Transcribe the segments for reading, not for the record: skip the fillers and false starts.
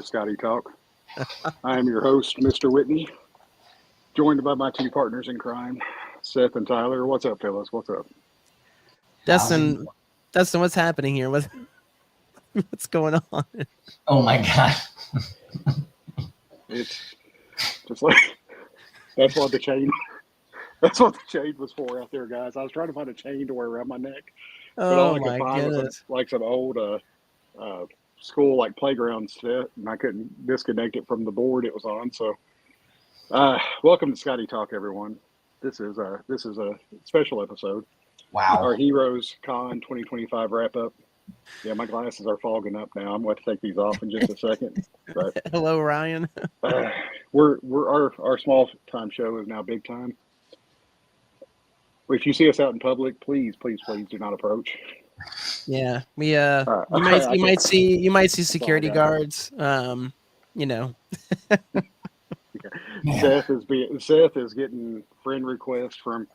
to Skottie Talk. I am your host, Mr. Whitney, joined by my two partners in crime, Seth and Tyler. What's up, fellas? What's up? Dustin, what's happening here? What's going on? Oh my God. It's just like that's what the chain was for out there, guys. I was trying to find a chain to wear around my neck, but all Oh I could my find was goodness. some old school playground set, and I couldn't disconnect it from the board it was on. So, welcome to Skottie Talk, everyone. This is a special episode. Wow. Our Heroes Con 2025 wrap up. Yeah, my glasses are fogging up now. I'm going to take these off in just a second. But Hello, Ryan. our small time show is now big time. If you see us out in public, please do not approach. Yeah, we You might see security guards. You know. Yeah. Seth is getting friend requests from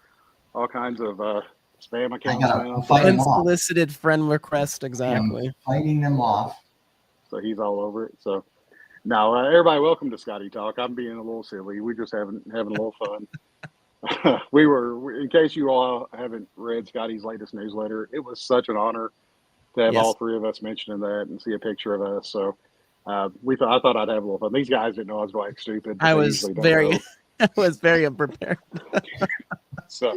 all kinds of spam accounts now. Unsolicited friend request, exactly. Fighting them off. So he's all over it. So now, everybody, welcome to Skottie Talk. I'm being a little silly. We're just having a little fun. In case you all haven't read Skottie's latest newsletter, it was such an honor to have all three of us mentioning that and see a picture of us. So I thought I'd have a little fun. These guys didn't know I was going to act stupid. I was very unprepared. So,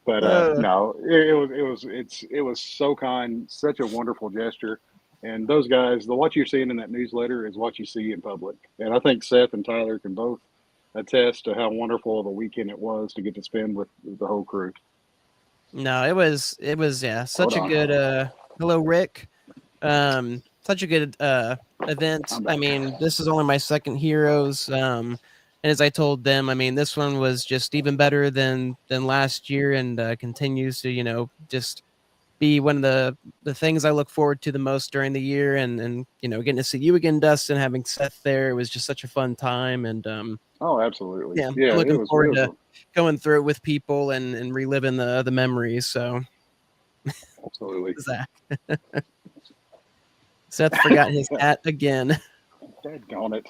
but no, it was so kind, such a wonderful gesture. And those guys, what you're seeing in that newsletter is what you see in public. And I think Seth and Tyler can both attest to how wonderful of a weekend it was to get to spend with the whole crew. No, it was such a good hello, Rick. Such a good event. I mean, this is only my second Heroes. And as I told them, I mean, this one was just even better than last year, and continues to just be one of the things I look forward to the most during the year. And getting to see you again, Dustin, having Seth there, it was just such a fun time. And oh, absolutely. Yeah, I'm looking forward to going through it with people and reliving the memories. So absolutely. Zach. Seth forgot his hat again. Daggone it.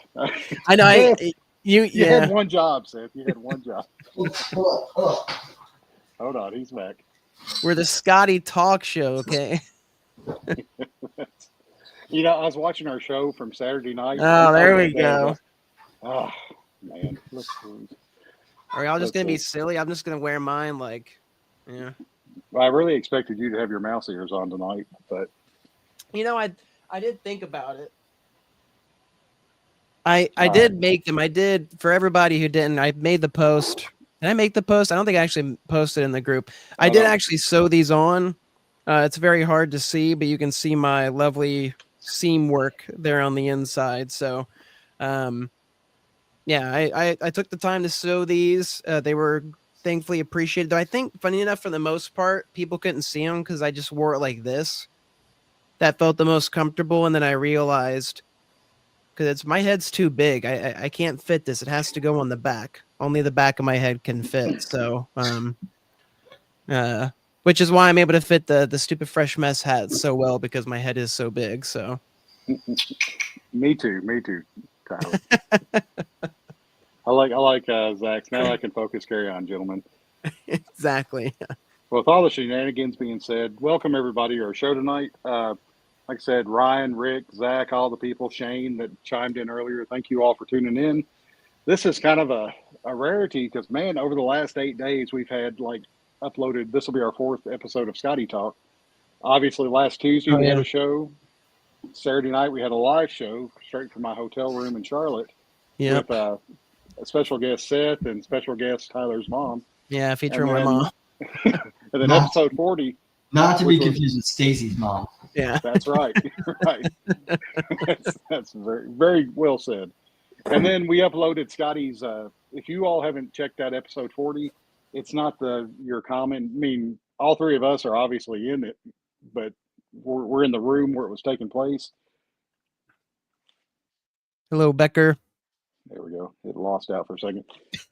I know. You had one job, Seth. You had one job. Hold on, he's back. We're the Skottie Talk Show, okay? I was watching our show from Saturday night. Oh, there we go. Oh, man. Are y'all just going to be silly? I'm just going to wear mine yeah. Well, I really expected you to have your mouse ears on tonight, but... I did think about it. I did make them. I did, for everybody who didn't, I made the post. Did I make the post? I don't think I actually posted in the group. I did actually sew these on. It's very hard to see, but you can see my lovely seam work there on the inside. So, I took the time to sew these. They were thankfully appreciated. Though I think, funny enough, for the most part, people couldn't see them because I just wore it like this. That felt the most comfortable, and then I realized, because my head's too big, I can't fit this. It has to go on the back. Only the back of my head can fit. So, which is why I'm able to fit the stupid fresh mess hat so well, because my head is so big. So, me too, Tyler. I like Zach's. Now I can focus. Carry on, gentlemen. Exactly. Well, with all the shenanigans being said, welcome everybody to our show tonight. Like I said, Ryan, Rick, Zach, all the people, Shane that chimed in earlier, thank you all for tuning in. This is kind of a rarity because, man, over the last 8 days, we've had uploaded. This will be our 4th episode of Skottie Talk. Obviously, last Tuesday we had a show. Saturday night we had a live show straight from my hotel room in Charlotte with a special guest Seth and special guest Tyler's mom. Yeah, featuring my mom. And then episode 40. Not to be confused with Stacy's mom. Yeah, that's right. Right. That's very, very well said. And then we uploaded Skottie's. If you all haven't checked out episode 40, it's not your common. I mean, all three of us are obviously in it, but we're in the room where it was taking place. Hello, Becker. There we go. It lost out for a second.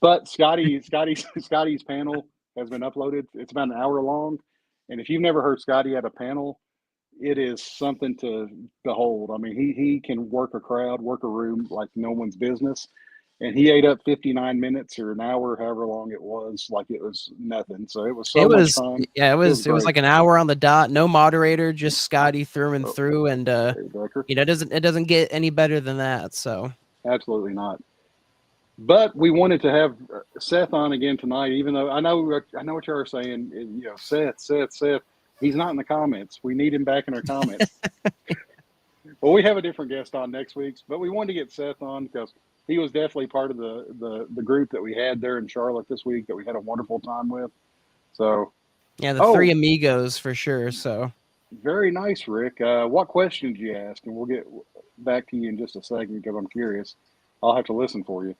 But Skottie's panel has been uploaded. It's about an hour long. And if you've never heard Skottie at a panel, it is something to behold. I mean, he can work a crowd, work a room like no one's business. And he ate up 59 minutes or an hour, however long it was, like it was nothing. So it was It so much was, fun. yeah, it was Great. like an hour on the dot, no moderator, just Skottie through and Oh, through, and hey, Becker. it doesn't get any better than that. So Absolutely not. But we wanted to have Seth on again tonight, even though I know what you are saying. You know, Seth. He's not in the comments. We need him back in our comments. Well, we have a different guest on next week, but we wanted to get Seth on because he was definitely part of the group that we had there in Charlotte this week that we had a wonderful time with. So, yeah, the three amigos for sure. So very nice, Rick. What question did you ask? And we'll get back to you in just a second because I'm curious. I'll have to listen for you.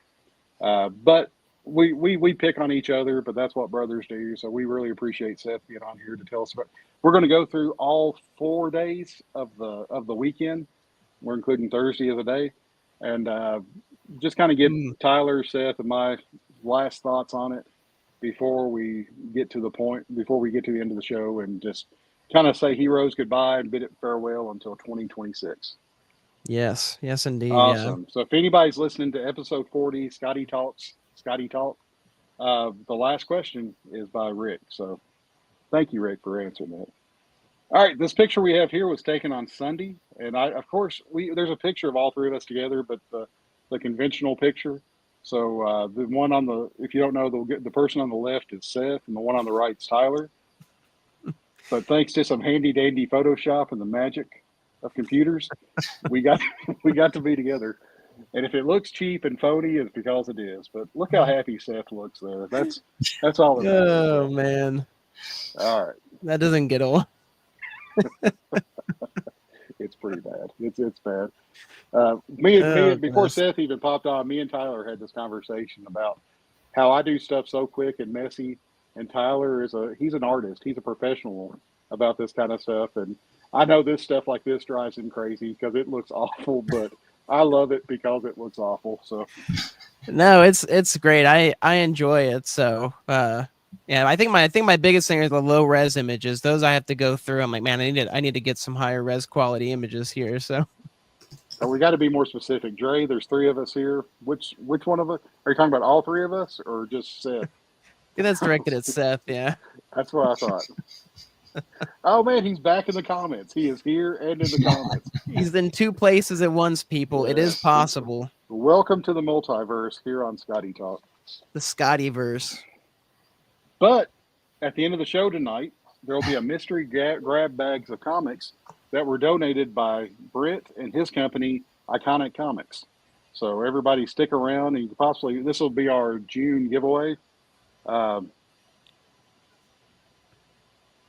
But we pick on each other, but that's what brothers do. So we really appreciate Seth being on here to tell us about. We're going to go through all 4 days of the weekend. We're including Thursday as a day, and just kind of get Tyler, Seth, and my last thoughts on it before we get to the end of the show, and just kind of say heroes goodbye and bid it farewell until 2026. yes, indeed. Awesome. Yeah. So if anybody's listening to episode 40, Skottie Talk, the last question is by Rick. So thank you, Rick, for answering that. All right, this picture we have here was taken on Sunday, and of course, there's a picture of all three of us together, but the conventional picture. So the one if you don't know, the person on the left is Seth, and the one on the right is Tyler. But thanks to some handy dandy Photoshop and the magic of computers, we got to be together. And if it looks cheap and phony, it's because it is. But look how happy Seth looks there. That's all it matters. Oh man! All right, that doesn't get old. It's pretty bad. It's bad. Before Seth even popped on, me and Tyler had this conversation about how I do stuff so quick and messy, and Tyler he's an artist. He's a professional about this kind of stuff, and I know this stuff like this drives him crazy because it looks awful, but I love it because it looks awful. So no, it's great. I enjoy it. So yeah, I think my biggest thing is the low res images. Those I have to go through. I'm like, man, I need to get some higher res quality images here. So we got to be more specific. Dre, there's 3 of us here. Which one of us? Are you talking about all 3 of us or just Seth? Yeah, that's directed at Seth. Yeah, that's what I thought. Oh man, he's back in the comments. He is here and in the comments. He's in 2 places at once, people. It is possible. Welcome to the multiverse here on Skottie Talk. The Skottie-verse. But at the end of the show tonight, there will be a mystery grab bags of comics that were donated by Britt and his company, Iconic Comics. So everybody stick around, and this will be our June giveaway.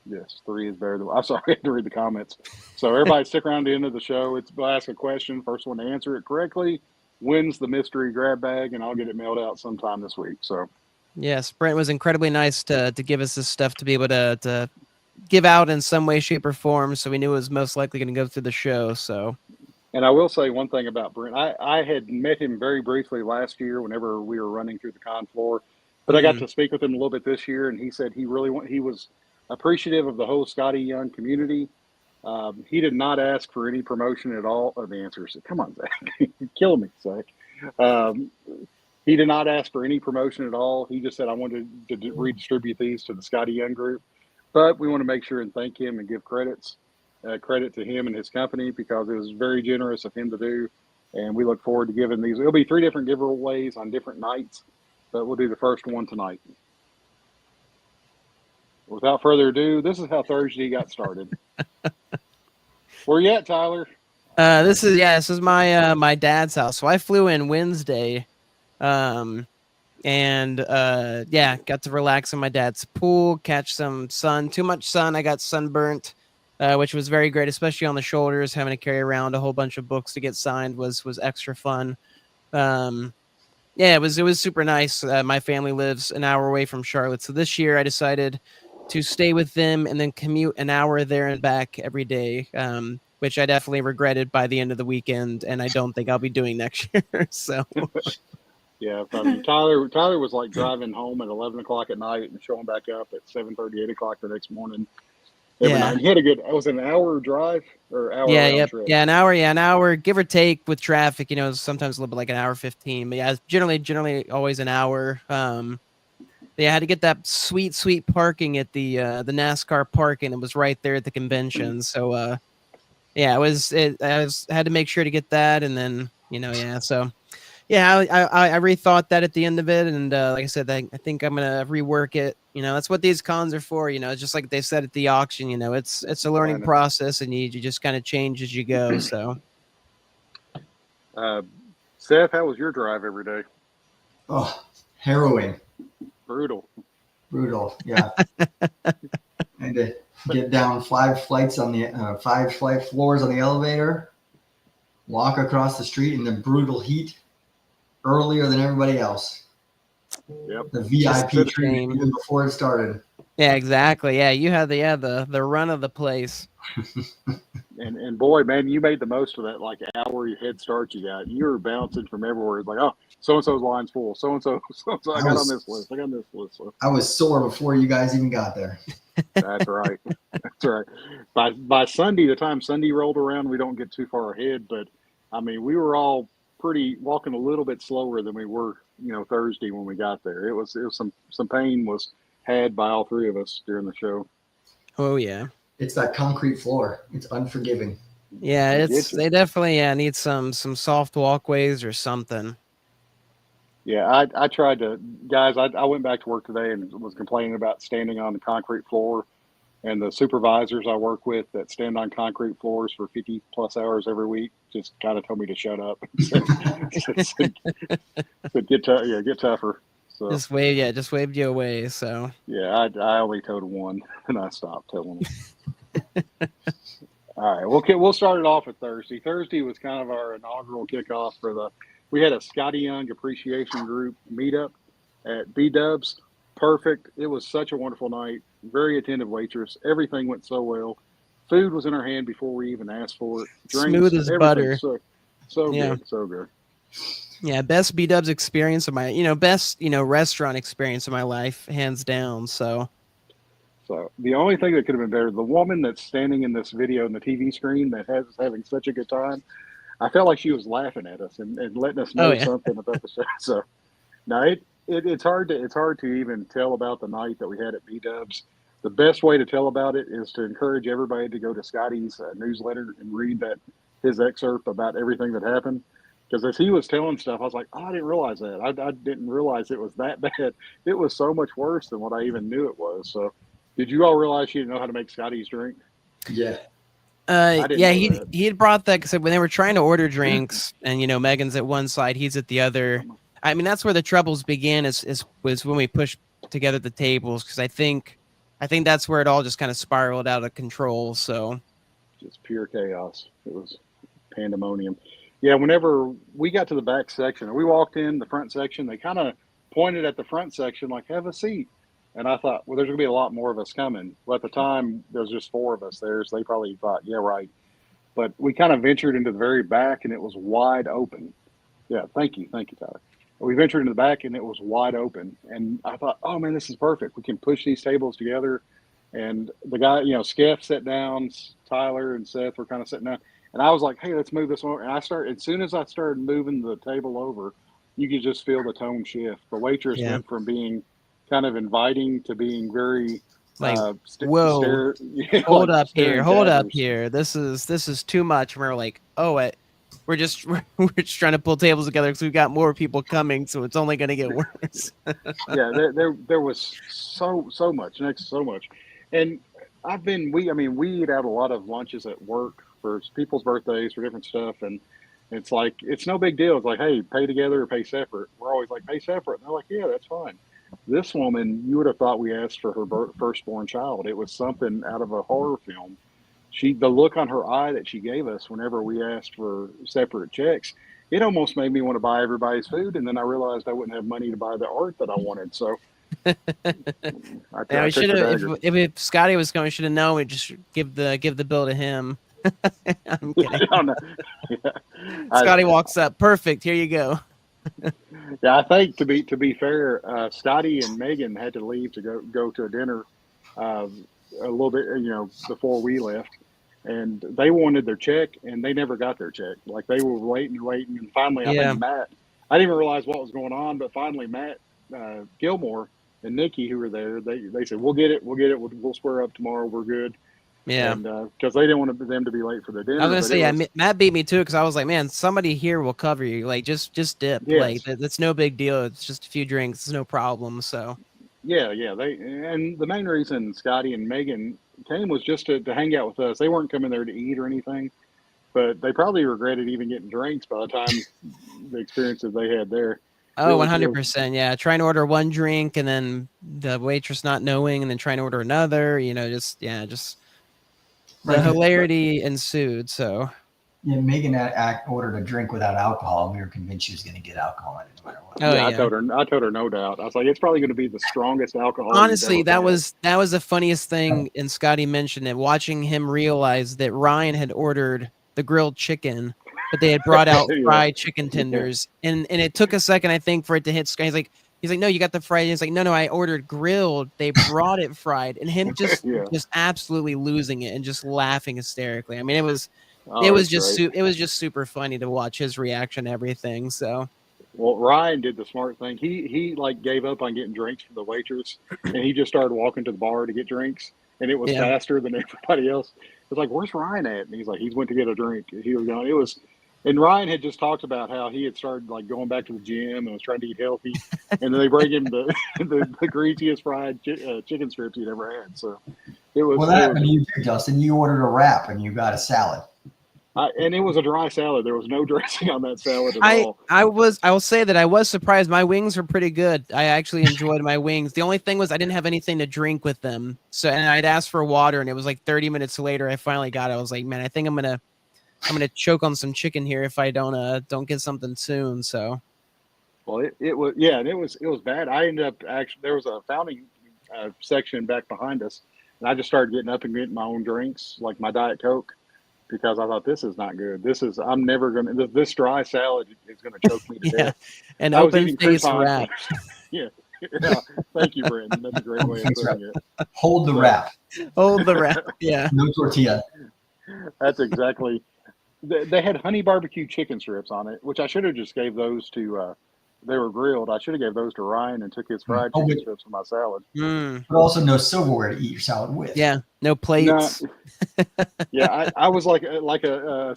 Yes, 3 is better than. I'm sorry, I had to read the comments. So everybody stick around the end of the show. We'll ask a question. First one to answer it correctly wins the mystery grab bag, and I'll get it mailed out sometime this week. So yes, Brent was incredibly nice to give us this stuff to be able to give out in some way, shape, or form. So we knew it was most likely going to go through the show. So, and I will say one thing about Brent. I had met him very briefly last year whenever we were running through the con floor, but I got to speak with him a little bit this year, and he said he was appreciative of the whole Skottie Young community. He did not ask for any promotion at all. Oh, the answer is, come on, Zach. You're killing me, Zach. He did not ask for any promotion at all. He just said, I wanted to redistribute these to the Skottie Young group. But we want to make sure and thank him and give credit to him and his company because it was very generous of him to do. And we look forward to giving these. It'll be 3 different giveaways on different nights, but we'll do the first one tonight. Without further ado, this is how Thursday got started. Where you at, Tyler? This is my my dad's house. So I flew in Wednesday, and got to relax in my dad's pool, catch some sun. Too much sun, I got sunburnt, which was very great, especially on the shoulders. Having to carry around a whole bunch of books to get signed was extra fun. It was super nice. My family lives an hour away from Charlotte, so this year I decided to stay with them and then commute an hour there and back every day, which I definitely regretted by the end of the weekend, and I don't think I'll be doing next year. So, yeah, I mean, Tyler was like driving home at 11 o'clock at night and showing back up at 7:30, 8 o'clock the next morning. every Yeah. night. And he had a good. It was an hour drive or hour Yeah, round yep. trip. Yeah, an hour, give or take with traffic, sometimes a little bit like an hour 15. But yeah, it's generally always an hour. Yeah, I had to get that sweet parking at the NASCAR parking. It was right there at the convention. So yeah, had to make sure to get that, and then yeah. So yeah, I rethought that at the end of it, and like I said, I think I'm gonna rework it. That's what these cons are for. It's just like they said at the auction. It's a learning process, and you just kind of change as you go. So, Seth, how was your drive every day? Oh, harrowing. Brutal. Yeah. And to get down 5 flights on the 5 flight floors on the elevator, walk across the street in the brutal heat earlier than everybody else. Yep. The VIP treatment even before it started. Yeah, exactly. Yeah, you had the run of the place. And boy, man, you made the most of that like hour head start you got. You were bouncing from everywhere. It's like, oh, so and so's line's full. So and so, I got on this list. I got on this list. So. I was sore before you guys even got there. That's right. That's right. By Sunday, the time Sunday rolled around, we don't get too far ahead. But I mean, we were all walking a little bit slower than we were, Thursday when we got there. It was some pain was had by all three of us during the show. Oh yeah. It's that concrete floor. It's unforgiving. Yeah, they definitely need some soft walkways or something. Yeah, I tried to, guys. I went back to work today and was complaining about standing on the concrete floor, and the supervisors I work with that stand on concrete floors for 50 plus hours every week just kind of told me to shut up. But get tougher. So just waved you away. So yeah, I only told one and I stopped telling them. All right, we'll start it off with Thursday. Thursday was kind of our inaugural kickoff we had a Skottie Young appreciation group meetup at B-Dubs. Perfect. It was such a wonderful night. Very attentive waitress. Everything went so well. Food was in our hand before we even asked for it. Drinks, smooth as butter. So yeah. good, so good. Yeah, best B-Dubs experience of my, best, restaurant experience of my life, hands down. So the only thing that could have been better, the woman that's standing in this video in the TV screen that has us having such a good time, I felt like she was laughing at us and letting us know something about the show. So no, it's hard to even tell about the night that we had at B-Dubs. The best way to tell about it is to encourage everybody to go to Skottie's newsletter and read his excerpt about everything that happened. Because as he was telling stuff, I was like, oh, I didn't realize that. I didn't realize it was that bad. It was so much worse than what I even knew it was. So did you all realize she didn't know how to make Skottie's drink? Yeah. He had brought that because when they were trying to order drinks, and Megan's at one side, he's at the other. I mean, that's where the troubles began. Was when we pushed together the tables, because I think that's where it all just kind of spiraled out of control. So just pure chaos. It was pandemonium. Yeah, whenever we got to the back section, we walked in the front section. They kind of pointed at the front section like, "Have a seat." And I thought, well, there's going to be a lot more of us coming. Well, at the time, there was just 4 of us there, so they probably thought, yeah, right. But we kind of ventured into the very back, and it was wide open. Yeah, thank you, Tyler. We ventured into the back, and it was wide open. And I thought, oh, man, this is perfect. We can push these tables together. And the guy, Skeff sat down, Tyler and Seth were kind of sitting down. And I was like, hey, let's move this over. And as soon as I started moving the table over, you could just feel the tone shift. The waitress went from being kind of inviting to being very like whoa, hold up here, this is too much. And we're like, oh, we're just trying to pull tables together because we've got more people coming, so it's only going to get worse. Yeah, there was so much, and we eat out a lot of lunches at work for people's birthdays, for different stuff, and it's like it's no big deal. It's like, hey, pay together or pay separate. We're always like, pay separate, and they're like, yeah, that's fine. This woman, you would have thought we asked for her firstborn child. It was something out of a horror film. The look on her eye that she gave us whenever we asked for separate checks, it almost made me want to buy everybody's food. And then I realized I wouldn't have money to buy the art that I wanted. So I should have. If Skottie was going, should have known. We just give the bill to him. I'm kidding. Yeah. Skottie walks up. Perfect. Here you go. Yeah, I think to be fair, Skottie and Megan had to leave to go to a dinner. a little bit, before we left, and they wanted their check, and they never got their check. Like they were waiting, and finally, I Yeah. think Matt. I didn't even realize what was going on, but finally, Matt Gilmore and Nikki, who were there, they said, "We'll get it. We'll square up tomorrow. We're good." Yeah. And because they didn't want them to be late for their dinner. I was gonna but say, it yeah, was, Matt beat me too because I was like, man, somebody here will cover you. Like, just dip. Yes. Like, that's no big deal. It's just a few drinks. It's no problem. So Yeah. And the main reason Skottie and Megan came was just to hang out with us. They weren't coming there to eat or anything, but they probably regretted even getting drinks by the time the experiences they had there. oh, 100%. Yeah, trying to order one drink and then the waitress not knowing, and then trying to order another. Just the hilarity ensued. So yeah, Megan ordered a drink without alcohol, and we were convinced she was going to get alcohol in it no matter what. Oh, I told her no doubt. I was like, it's probably going to be the strongest alcohol. Honestly, that was the funniest thing. And Skottie mentioned it. Watching him realize that Ryan had ordered the grilled chicken, but they had brought out fried chicken tenders, and it took a second, I think, for it to hit Skottie. He's like, no, you got the fried. He's like, no, I ordered grilled. They brought it fried, and him just absolutely losing it and just laughing hysterically. I mean, it was just super funny to watch his reaction to everything. So. Well, Ryan did the smart thing. He like gave up on getting drinks from the waitress, and he just started walking to the bar to get drinks, and it was faster than everybody else. It was like, "Where's Ryan at?" And he's like, "He's went to get a drink." He was going. It was, and Ryan had just talked about how he had started like going back to the gym and was trying to eat healthy, and then they bring him the greasiest fried chicken strips he'd ever had. So it was. Well, that happened to you too, Dustin. You ordered a wrap and you got a salad. And it was a dry salad. There was no dressing on that salad at all. I will say that I was surprised. My wings were pretty good. I actually enjoyed my wings. The only thing was I didn't have anything to drink with them. So, and I'd asked for water, and it was like 30 minutes later I finally got it. I was like, man, I think I'm gonna choke on some chicken here if I don't get something soon. So, well, it was bad. I ended up there was a fountain section back behind us, and I just started getting up and getting my own drinks, like my Diet Coke. Because I thought, this is not good. I'm never going to, this dry salad is going to choke me to death. An open face wrap. yeah. Thank you, Brenton. That's a great way of putting it. Hold the wrap. Hold the wrap. Yeah. No tortilla. That's exactly. They had honey barbecue chicken strips on it, which I should have just gave those to, they were grilled. I should have gave those to Ryan and took his fried chicken strips for my salad. But also no silverware to eat your salad with. Yeah, no plates. Yeah, I was like a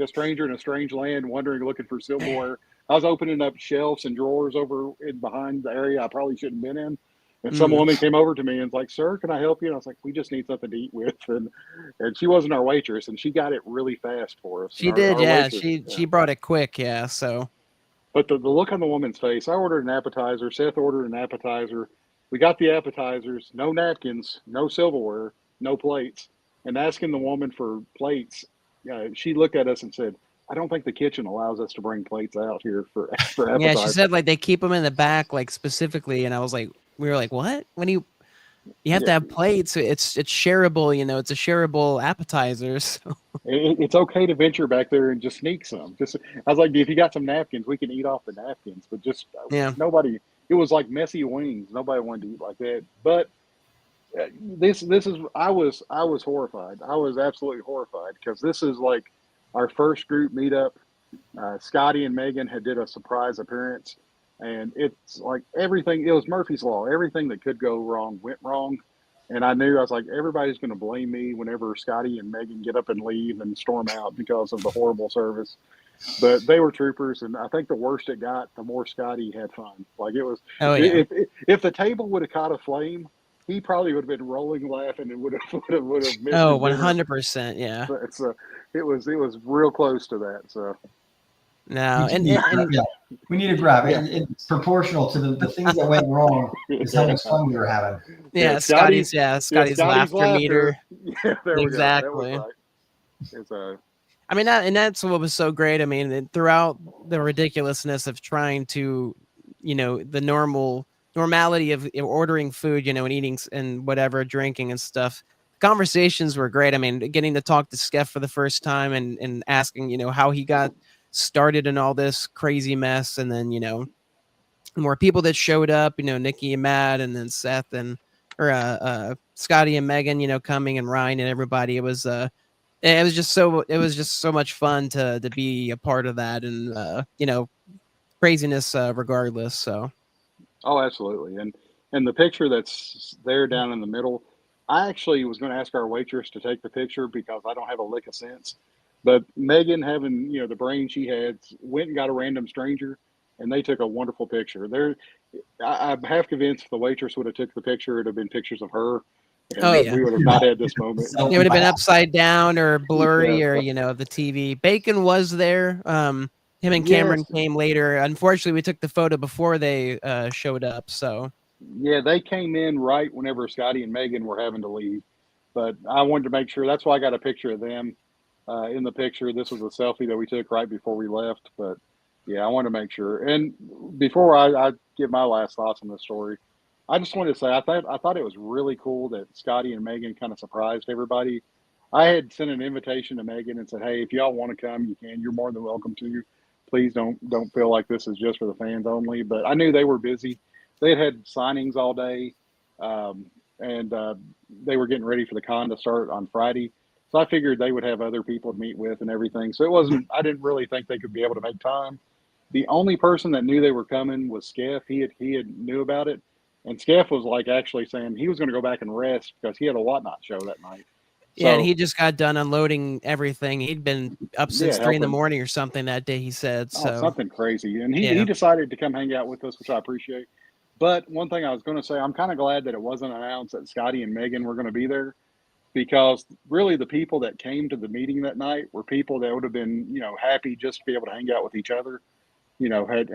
stranger in a strange land, looking for silverware. I was opening up shelves and drawers over in behind the area I probably shouldn't have been in. And some woman came over to me and was like, "Sir, can I help you?" And I was like, "We just need something to eat with." And she wasn't our waitress, and she got it really fast for us. She did, yeah. She brought it quick, yeah. So. But the look on the woman's face, I ordered an appetizer. Seth ordered an appetizer. We got the appetizers, no napkins, no silverware, no plates. And asking the woman for plates, she looked at us and said, "I don't think the kitchen allows us to bring plates out here for appetizers." Yeah, she said like they keep them in the back, like specifically. And I was like, we were like, what? When you have to have plates, it's shareable, it's a shareable appetizer. So. It's okay to venture back there and just sneak some. I was like, if you got some napkins, we can eat off the napkins. But nobody. It was like messy wings. Nobody wanted to eat like that. But this is. I was horrified. I was absolutely horrified because this is like our first group meetup. Skottie and Megan had did a surprise appearance, and it's like everything. It was Murphy's Law. Everything that could go wrong went wrong. And I was like, everybody's going to blame me whenever Skottie and Megan get up and leave and storm out because of the horrible service. But they were troopers, and I think the worse it got, the more Skottie had fun. Like it was. Oh, yeah. If the table would have caught a flame, he probably would have been rolling laughing and would have missed. Oh, 100%, yeah. So it was real close to that. So. No, and we need a grab. It's proportional to the things that went wrong. Is how much fun we were having. Yeah, Skottie's laughter meter. Yeah, there exactly. We go. It's I mean, and that's what was so great. I mean, throughout the ridiculousness of trying to, the normality of ordering food, and eating and whatever, drinking and stuff. Conversations were great. I mean, getting to talk to Skeff for the first time and asking, how he got started in all this crazy mess, and then more people that showed up, Nikki and Matt, and then Seth and Skottie and Megan, coming, and Ryan and everybody. It was just so much fun to be a part of that, and craziness regardless. So Oh, absolutely. And the picture that's there down in the middle, I actually was going to ask our waitress to take the picture because I don't have a lick of sense. But Megan, having the brain she had, went and got a random stranger, and they took a wonderful picture. I'm half convinced if the waitress would have took the picture, it'd have been pictures of her, oh and yeah, we would have not had this moment. it would have been upside down or Yeah. blurry, or the TV. Bacon was there. Him and Cameron Yes. came later. Unfortunately, we took the photo before they showed up. So Yeah, they came in right whenever Scotty and Megan were having to leave. But I wanted to make sure. That's why I got a picture of them in the picture. This was a selfie that we took right before we left. But yeah, I wanted to make sure. And before I give my last thoughts on this story, I just wanted to say I thought it was really cool that Scotty and Megan kind of surprised everybody. I had sent an invitation to Megan and said, "Hey, if y'all want to come, you can. You're more than welcome to. Please don't feel like this is just for the fans only." But I knew they were busy. They had signings all day, and they were getting ready for the con to start on Friday. So I figured they would have other people to meet with and everything. So it wasn't. I didn't really think they could be able to make time. The only person that knew they were coming was Skeff. He had knew about it, and Skeff was like actually saying he was going to go back and rest because he had a whatnot show that night. yeah, and So he just got done unloading everything. He'd been up since yeah, 3 in the helping. morning or something that day. He said Oh, so. something crazy. And he Yeah, decided to come hang out with us, which I appreciate. But one thing I was going to say, I'm kind of glad that it wasn't announced that Scotty and Megan were going to be there because really the people that came to the meeting that night were people that would have been, happy just to be able to hang out with each other.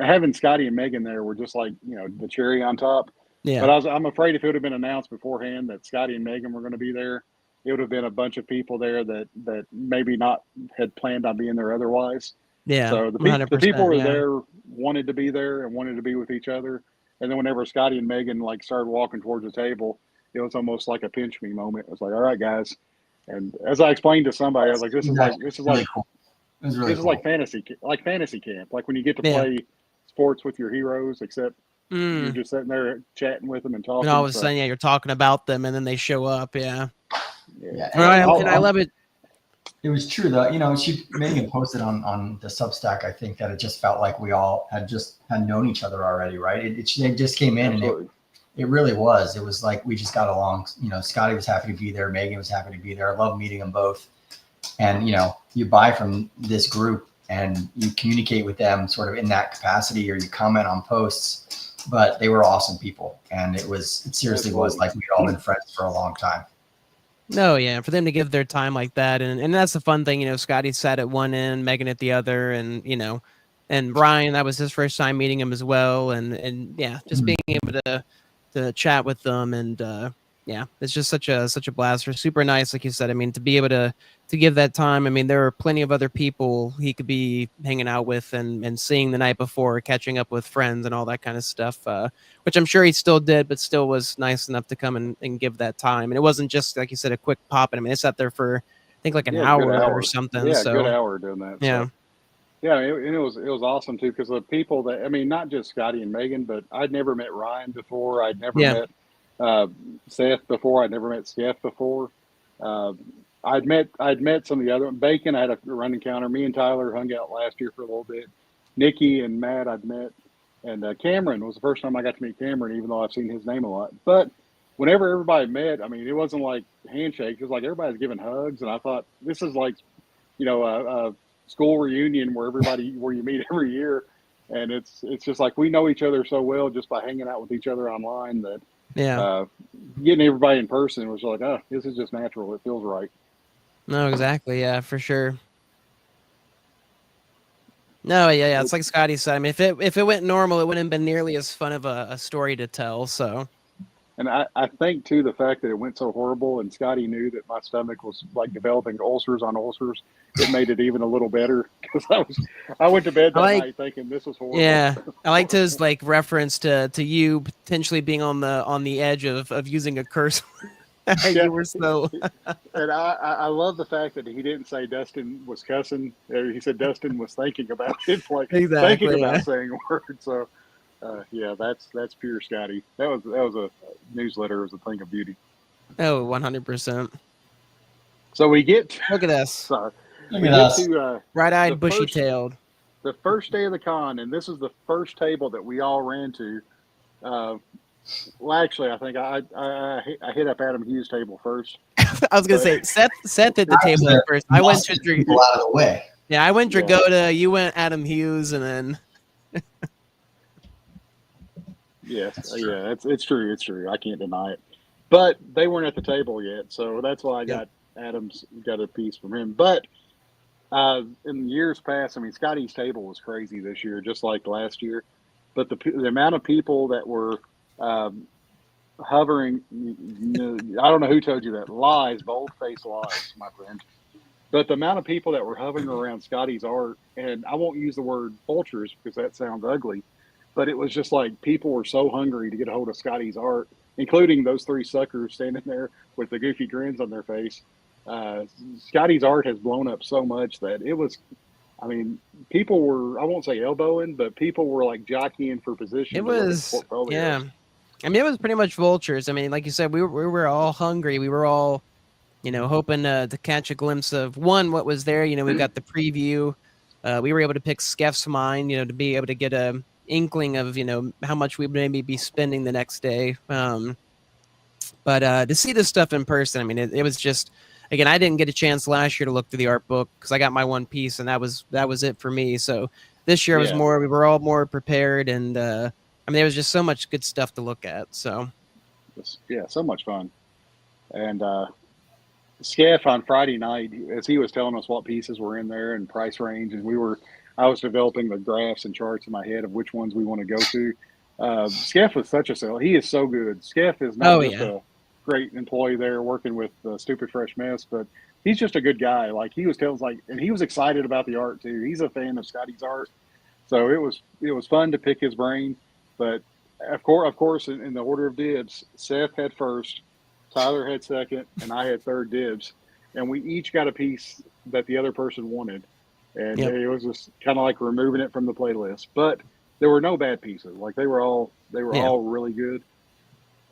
Having Scotty and Megan there were just like, the cherry on top. yeah, But I'm afraid if it would have been announced beforehand that Scotty and Megan were going to be there, it would have been a bunch of people there that maybe not had planned on being there otherwise. yeah, So the people 100%. who were Yeah. there wanted to be there and wanted to be with each other. And then whenever Scotty and Megan like started walking towards the table, it was almost like a pinch me moment. It was like, all right, guys. And as I explained to somebody, I was like, this It is was like actually this is really like cool. It was really this is like cool. fantasy camp. Like when you get to Yeah. play sports with your heroes, except you're Mm. just sitting there chatting with them and And all talking. of a So sudden, yeah, you're talking about them, and then they show up. Yeah, yeah, Yeah, and so I love it. it was true though. Megan posted on the Substack. I think that it just felt like we all had known each other already, right? It just came in, absolutely. and it really was. It was like we just got along. Scotty was happy to be there. Megan was happy to be there. I love meeting them both. And you buy from this group and you communicate with them sort of in that capacity, or you comment on posts. But they were awesome people, and it seriously was like we'd all been friends for a long time. No, yeah, for them to give their time like that, and that's the fun thing. Scotty sat at one end, Megan at the other, and Ryan, that was his first time meeting him as well, and yeah, just being able to chat with them, and yeah, it's just such a blast. They're super nice, like you said. I mean, to be able to give that time. I mean, there are plenty of other people he could be hanging out with and seeing the night before, catching up with friends and all that kind of stuff. Which I'm sure he still did, but still was nice enough to come and give that time. And it wasn't just, like you said, a quick pop. And I mean, they sat there for, I think, like an Yeah, a good hour or hour. something. Yeah, a good So hour doing that. yeah, So yeah, it was awesome too because the people that not just Scotty and Megan, but I'd never met Ryan before. I'd never yeah, met Seth before. I'd never met Skeff before. Uh, I'd met some of the other Bacon. I had a run encounter. Me and Tyler hung out last year for a little bit. Nikki and Matt I'd met, and Cameron was the first time I got to meet Cameron, even though I've seen his name a lot. But whenever everybody met, I mean, it wasn't like handshakes. It was like everybody's giving hugs, and I thought this is like a school reunion where you meet every year, and it's just like we know each other so well just by hanging out with each other online that yeah. uh, getting everybody in person was like, oh, this is just natural. It feels right. No, exactly. Yeah, for sure. No, yeah. It's like Scotty said. I mean, if it went normal, it wouldn't have been nearly as fun of a story to tell. So And I think too the fact that it went so horrible and Scotty knew that my stomach was like developing ulcers on ulcers, it made it even a little better because I went to bed that night thinking this was horrible. Yeah, I liked his like reference to you potentially being on the edge of using a curse. You were so. And I love the fact that he didn't say Dustin was cussing. He said Dustin was thinking about it, like thinking Exactly. about Yeah. saying words. So Yeah, that's pure Skottie. That was a newsletter. It was a thing of beauty. Oh, 100%. So we get Look at this. sorry, Look we at get us. to Bright-eyed, the bushy-tailed. the first day of the con, and this is the first table that we all ran to. Well, actually, I think I hit up Adam Hughes' table first. I was gonna say Seth at the table at first. I went to people out of the way. Yeah, I went Yeah. Dragotta. You went Adam Hughes, and then Yes, yeah, it's true. It's true. I can't deny it. But they weren't at the table yet, so that's why I got Adam's got a piece from him. But in years past, I mean, Skottie's table was crazy this year, just like last year. But the amount of people that were hovering, I don't know who told you that. Lies, bold-faced lies, my friend. But the amount of people that were hovering around Skottie's art, and I won't use the word vultures because that sounds ugly, but it was just like people were so hungry to get a hold of Skottie's art, including those three suckers standing there with the goofy grins on their face. Skottie's art has blown up so much that it was, I mean, people were, I won't say elbowing, but people were like jockeying for position. it was portfolios. I mean, it was pretty much vultures. I mean, like you said, we were all hungry. We were all, hoping to catch a glimpse of what was there. We got the preview. We were able to pick Skeff's mind, to be able to get a inkling of, how much we would maybe be spending the next day. But to see this stuff in person, I mean, it was just, again, I didn't get a chance last year to look through the art book because I got my one piece and that was it for me. So this year was we were all more prepared, and I mean, there was just so much good stuff to look at. So yeah, so much fun. And Skeff on Friday night, as he was telling us what pieces were in there and price range, and I was developing the graphs and charts in my head of which ones we want to go to. Skeff was such a seller. He is so good. Skeff is not just a great employee there working with Stupid Fresh Mess, but he's just a good guy. Like he was telling and he was excited about the art too. He's a fan of Skottie's art, so it was fun to pick his brain. But of course, in the order of dibs, Seth had first, Tyler had second, and I had third dibs, and we each got a piece that the other person wanted, and it was just kind of like removing it from the playlist. But there were no bad pieces; like they were all really good.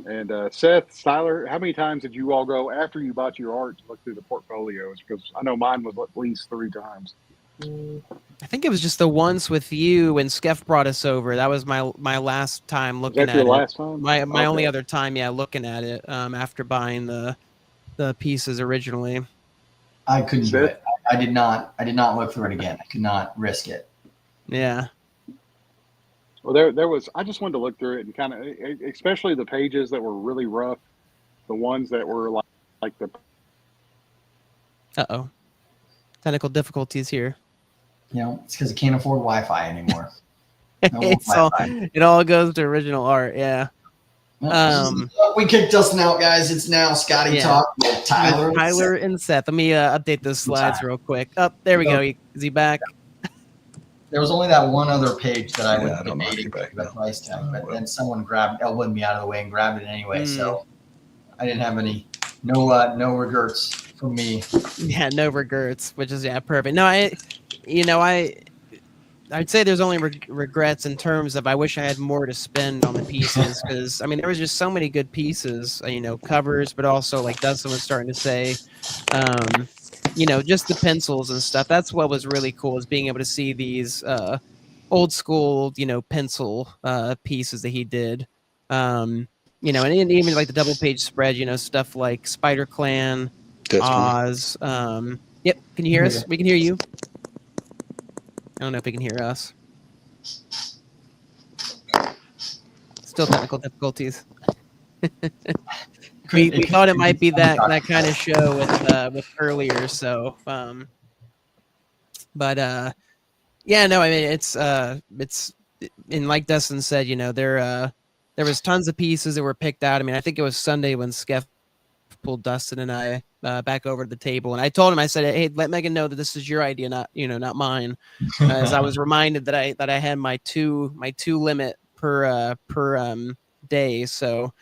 And Seth, Tyler, how many times did you all go after you bought your art to look through the portfolios? Because I know mine was at least 3 times. I think it was just the once with you when Skeff brought us over. That was my last time looking at it. Was that your last time? My only other time, looking at it after buying the pieces originally. I couldn't do it. I did not look through it again. I could not risk it. Yeah. Well, there was. I just wanted to look through it and kind of, especially the pages that were really rough, the ones that were like the. Technical difficulties here. It's because I can't afford Wi-Fi anymore. No it all goes to original art. Yeah. We kicked Dustin out, guys. It's now Skottie Talk with Tyler and Seth. Let me update those slides real quick. There we go. Is he back? There was only that one other page that I would have made the price tag, but then someone elbowed me out of the way and grabbed it anyway. So I didn't have no regrets from me. Yeah, no regrets, which is perfect. No, I'd say there's only regrets in terms of I wish I had more to spend on the pieces, because I mean there was just so many good pieces, covers, but also like Dustin was starting to say, just the pencils and stuff. That's what was really cool, is being able to see these old school, pencil pieces that he did. And even like the double page spread, stuff like Spider Clan, Oz. Yep, can you hear us? We can hear you. I don't know if he can hear us. Still technical difficulties. we thought it might be that kind of show with earlier. So, I mean it's and like Dustin said, there was tons of pieces that were picked out. I mean, I think it was Sunday when Skeff pulled Dustin and I back over to the table, and I told him, I said, "Hey, let Megan know that this is your idea, not mine." As I was reminded that I had my two limit per day. So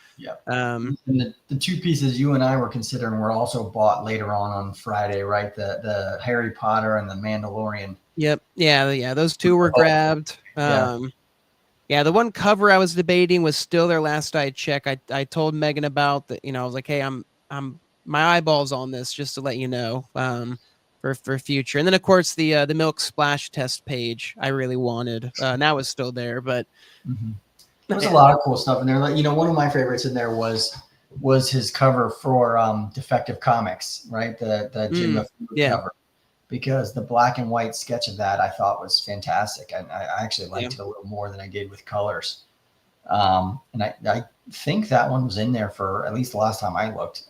and the 2 pieces you and I were considering were also bought later on Friday, right? The Harry Potter and the Mandalorian. Yep. Yeah. Those 2 were grabbed. Yeah, the one cover I was debating was still there last I checked. I told Megan about that, I was like, hey, I'm my eyeballs on this just to let you know, for future. And then of course the milk splash test page I really wanted. And that was still there, but Mm-hmm. There was a lot of cool stuff in there. Like, one of my favorites in there was his cover for Defective Comics, right? The Jim Lefebvre yeah. cover, because the black and white sketch of that I thought was fantastic. And I actually liked it a little more than I did with colors. And I think that one was in there for at least the last time I looked,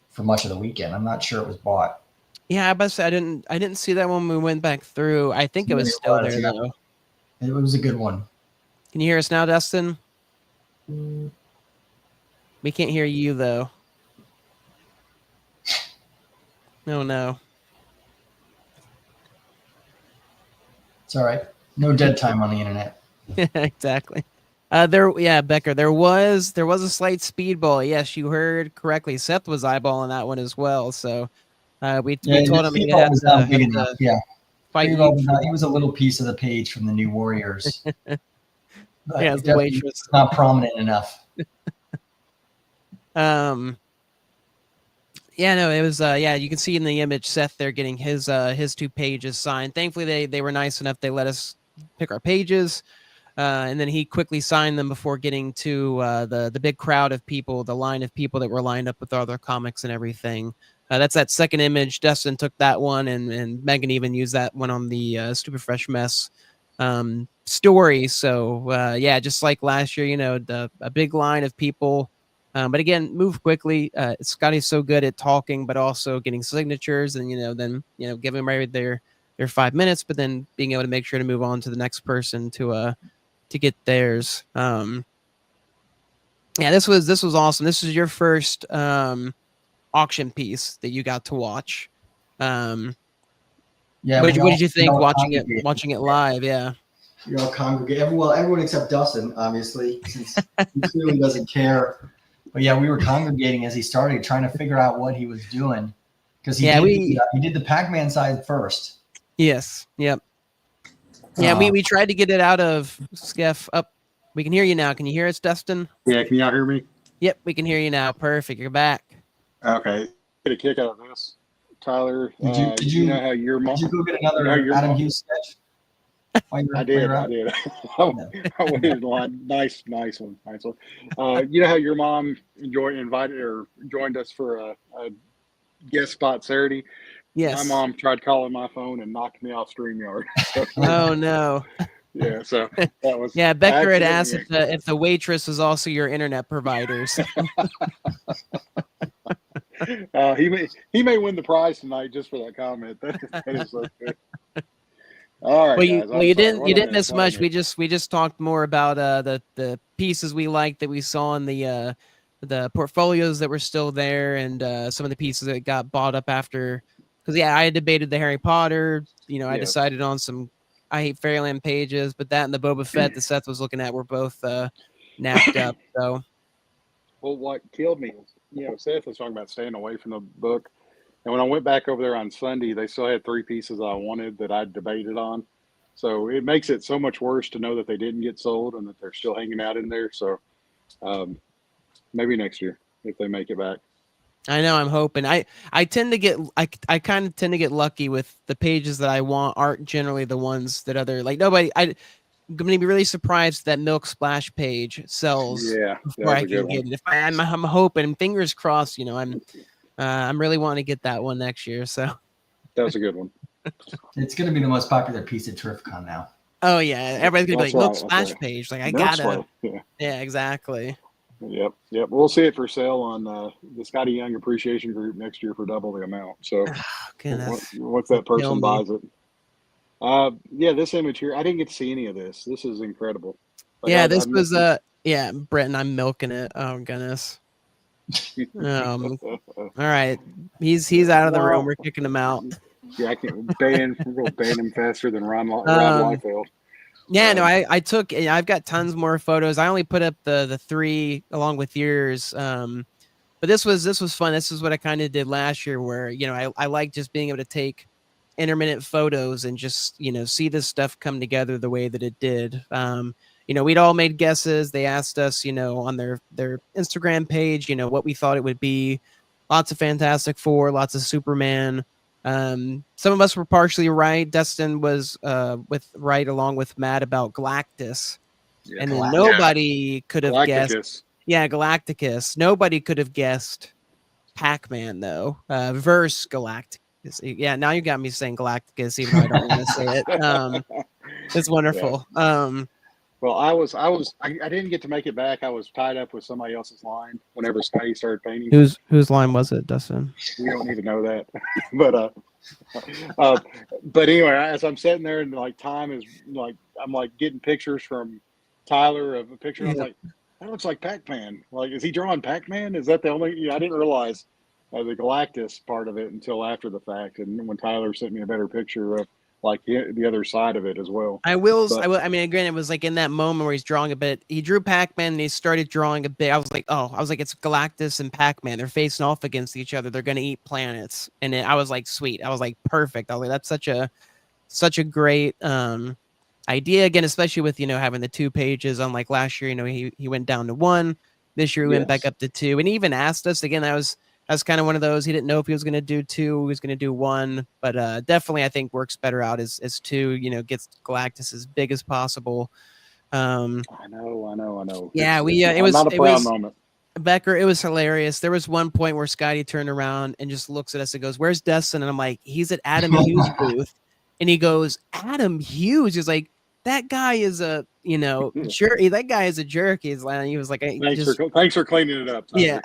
for much of the weekend. I'm not sure it was bought. Yeah, but I didn't see that when we went back through. I think it was still there though. It was a good one. Can you hear us now, Dustin? We can't hear you though. No. It's all right. No dead time on the internet. Yeah, exactly. Becker, there was a slight speedball. Yes, you heard correctly. Seth was eyeballing that one as well. So we told him he had to Yeah. fight He you. was a little piece of the page from the New Warriors. But yeah, the waitress. Not prominent enough. Yeah, no, it was you can see in the image Seth there getting his 2 pages signed. Thankfully they were nice enough, they let us pick our pages. And then he quickly signed them before getting to the big crowd of people, the line of people that were lined up with other comics and everything. That's that second image. Dustin took that one, and Megan even used that one on the Stupid Fresh Mess story. So just like last year, a big line of people. But again, move quickly. Skottie's so good at talking, but also getting signatures, and then giving them right their 5 minutes, but then being able to make sure to move on to the next person to get theirs. This was awesome. This is your first auction piece that you got to watch. What did you think watching it live? Yeah. We all congregate. Well, everyone except Dustin, obviously, since he clearly doesn't care. But yeah, we were congregating as he started, trying to figure out what he was doing, because he did the Pac-Man side first. Yes. Yep. Yeah, we tried to get it out of Skeff up. We can hear you now. Can you hear us, Dustin? Yeah, can y'all hear me? Yep, we can hear you now. Perfect. You're back. Okay. Get a kick out of this, Tyler. Did you know how your mom? Did you go get another Adam Hughes sketch? I did. I waited a lot. Nice one. You know how your mom joined us for a guest spot Saturday? Yes. My mom tried calling my phone and knocked me off StreamYard. Oh no. Yeah, so that was. Yeah, Becker had asked if the waitress was also your internet provider. So. He may win the prize tonight just for that comment. That is so good. All right. You didn't miss much. We just talked more about the pieces we liked that we saw in the portfolios that were still there, and some of the pieces that got bought up after. Because I had debated the Harry Potter. I decided on some I Hate Fairyland pages, but that and the Boba Fett that Seth was looking at were both napped up. So, well, what killed me is, Seth was talking about staying away from the book, and when I went back over there on Sunday, they still had 3 pieces I wanted that I debated on. So it makes it so much worse to know that they didn't get sold and that they're still hanging out in there. So maybe next year if they make it back. I know. I'm hoping. I kind of tend to get lucky with the pages that I want aren't generally the ones that nobody. I'm going to be really surprised that Milk Splash page sells. Yeah, before I can get it. I'm hoping, fingers crossed. I'm really wanting to get that one next year. So that was a good one. It's going to be the most popular piece at Terrificon now. Oh yeah, everybody's gonna be like Milk Splash page. Like I gotta. Yeah, exactly. Yep. We'll see it for sale on the Skottie Young Appreciation Group next year for double the amount. So once that person buys it. This image here, I didn't get to see any of this. This is incredible. This was Brett and I'm milking it. Oh goodness. All right, he's out of the room. We're kicking him out. Yeah, I can't ban him faster than Ron Liefeld. Yeah, no, I've got tons more photos. I only put up the 3 along with yours. But this was fun. This is what I kind of did last year, where I like just being able to take intermittent photos and just see this stuff come together the way that it did. we'd all made guesses. They asked us, on their Instagram page, what we thought it would be. Lots of Fantastic Four, lots of Superman. Some of us were partially right. Dustin was right along with Matt about Galactus. Yeah. And then Galactus. nobody could have guessed. Galacticus. Yeah, Galacticus. Nobody could have guessed Pac-Man though. Verse Galacticus. Yeah, now you got me saying Galacticus, even though I don't want to say it. It's wonderful. Well, I didn't get to make it back. I was tied up with somebody else's line whenever Skottie started painting. Whose line was it, Dustin? We don't need to know that, but anyway, as I'm sitting there and like time is like I'm like getting pictures from Tyler of a picture. I was like, that looks like Pac-Man. Like, is he drawing Pac-Man? Is that the only? I didn't realize the Galactus part of it until after the fact, and when Tyler sent me a better picture of like the other side of it as well. I mean, again, it was like in that moment where he's drawing a bit. He drew Pac-Man and he started drawing a bit. I was like, it's Galactus and Pac-Man. They're facing off against each other. They're going to eat planets. And I was like, sweet. I was like, perfect. I was like, that's such a great idea. Again, especially with, having the 2 pages on like last year, he went down to 1. This year, we went back up to 2. And he even asked us again, that was kind of one of those. He didn't know if he was going to do 2, he was going to do 1, but definitely I think works better out as 2. Gets Galactus as big as possible. I know. Yeah, it was not a proud moment. Becker, it was hilarious. There was one point where Skottie turned around and just looks at us and goes, "Where's Dustin?" And I'm like, "He's at Adam Hughes' booth," and he goes, "Adam Hughes?" He's like, "That guy is a jerk. That guy is a jerk." He was like, Thanks for cleaning it up, Tyler. Yeah.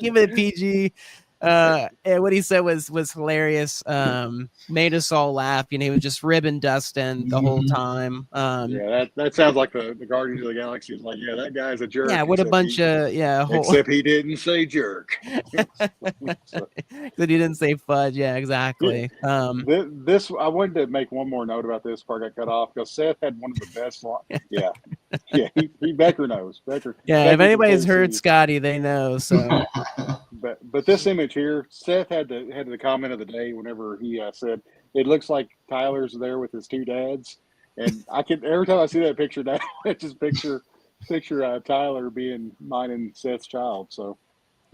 Give it a PG. And what he said was hilarious. Made us all laugh. He was just ribbing Dustin the whole time. That sounds like the Guardians of the Galaxy is like, that guy's a jerk. Yeah, what a bunch of except he didn't say jerk. That he didn't say fudge. Yeah, exactly. This I wanted to make one more note about this before I got cut off because Seth had one of the best lines. Yeah, he Becker knows. Becker. If anybody's heard Skottie, they know. So, but this image here, Seth had the comment of the day whenever he said it looks like Tyler's there with his 2 dads, and I can every time I see that picture now, I just picture Tyler being mine and Seth's child. So.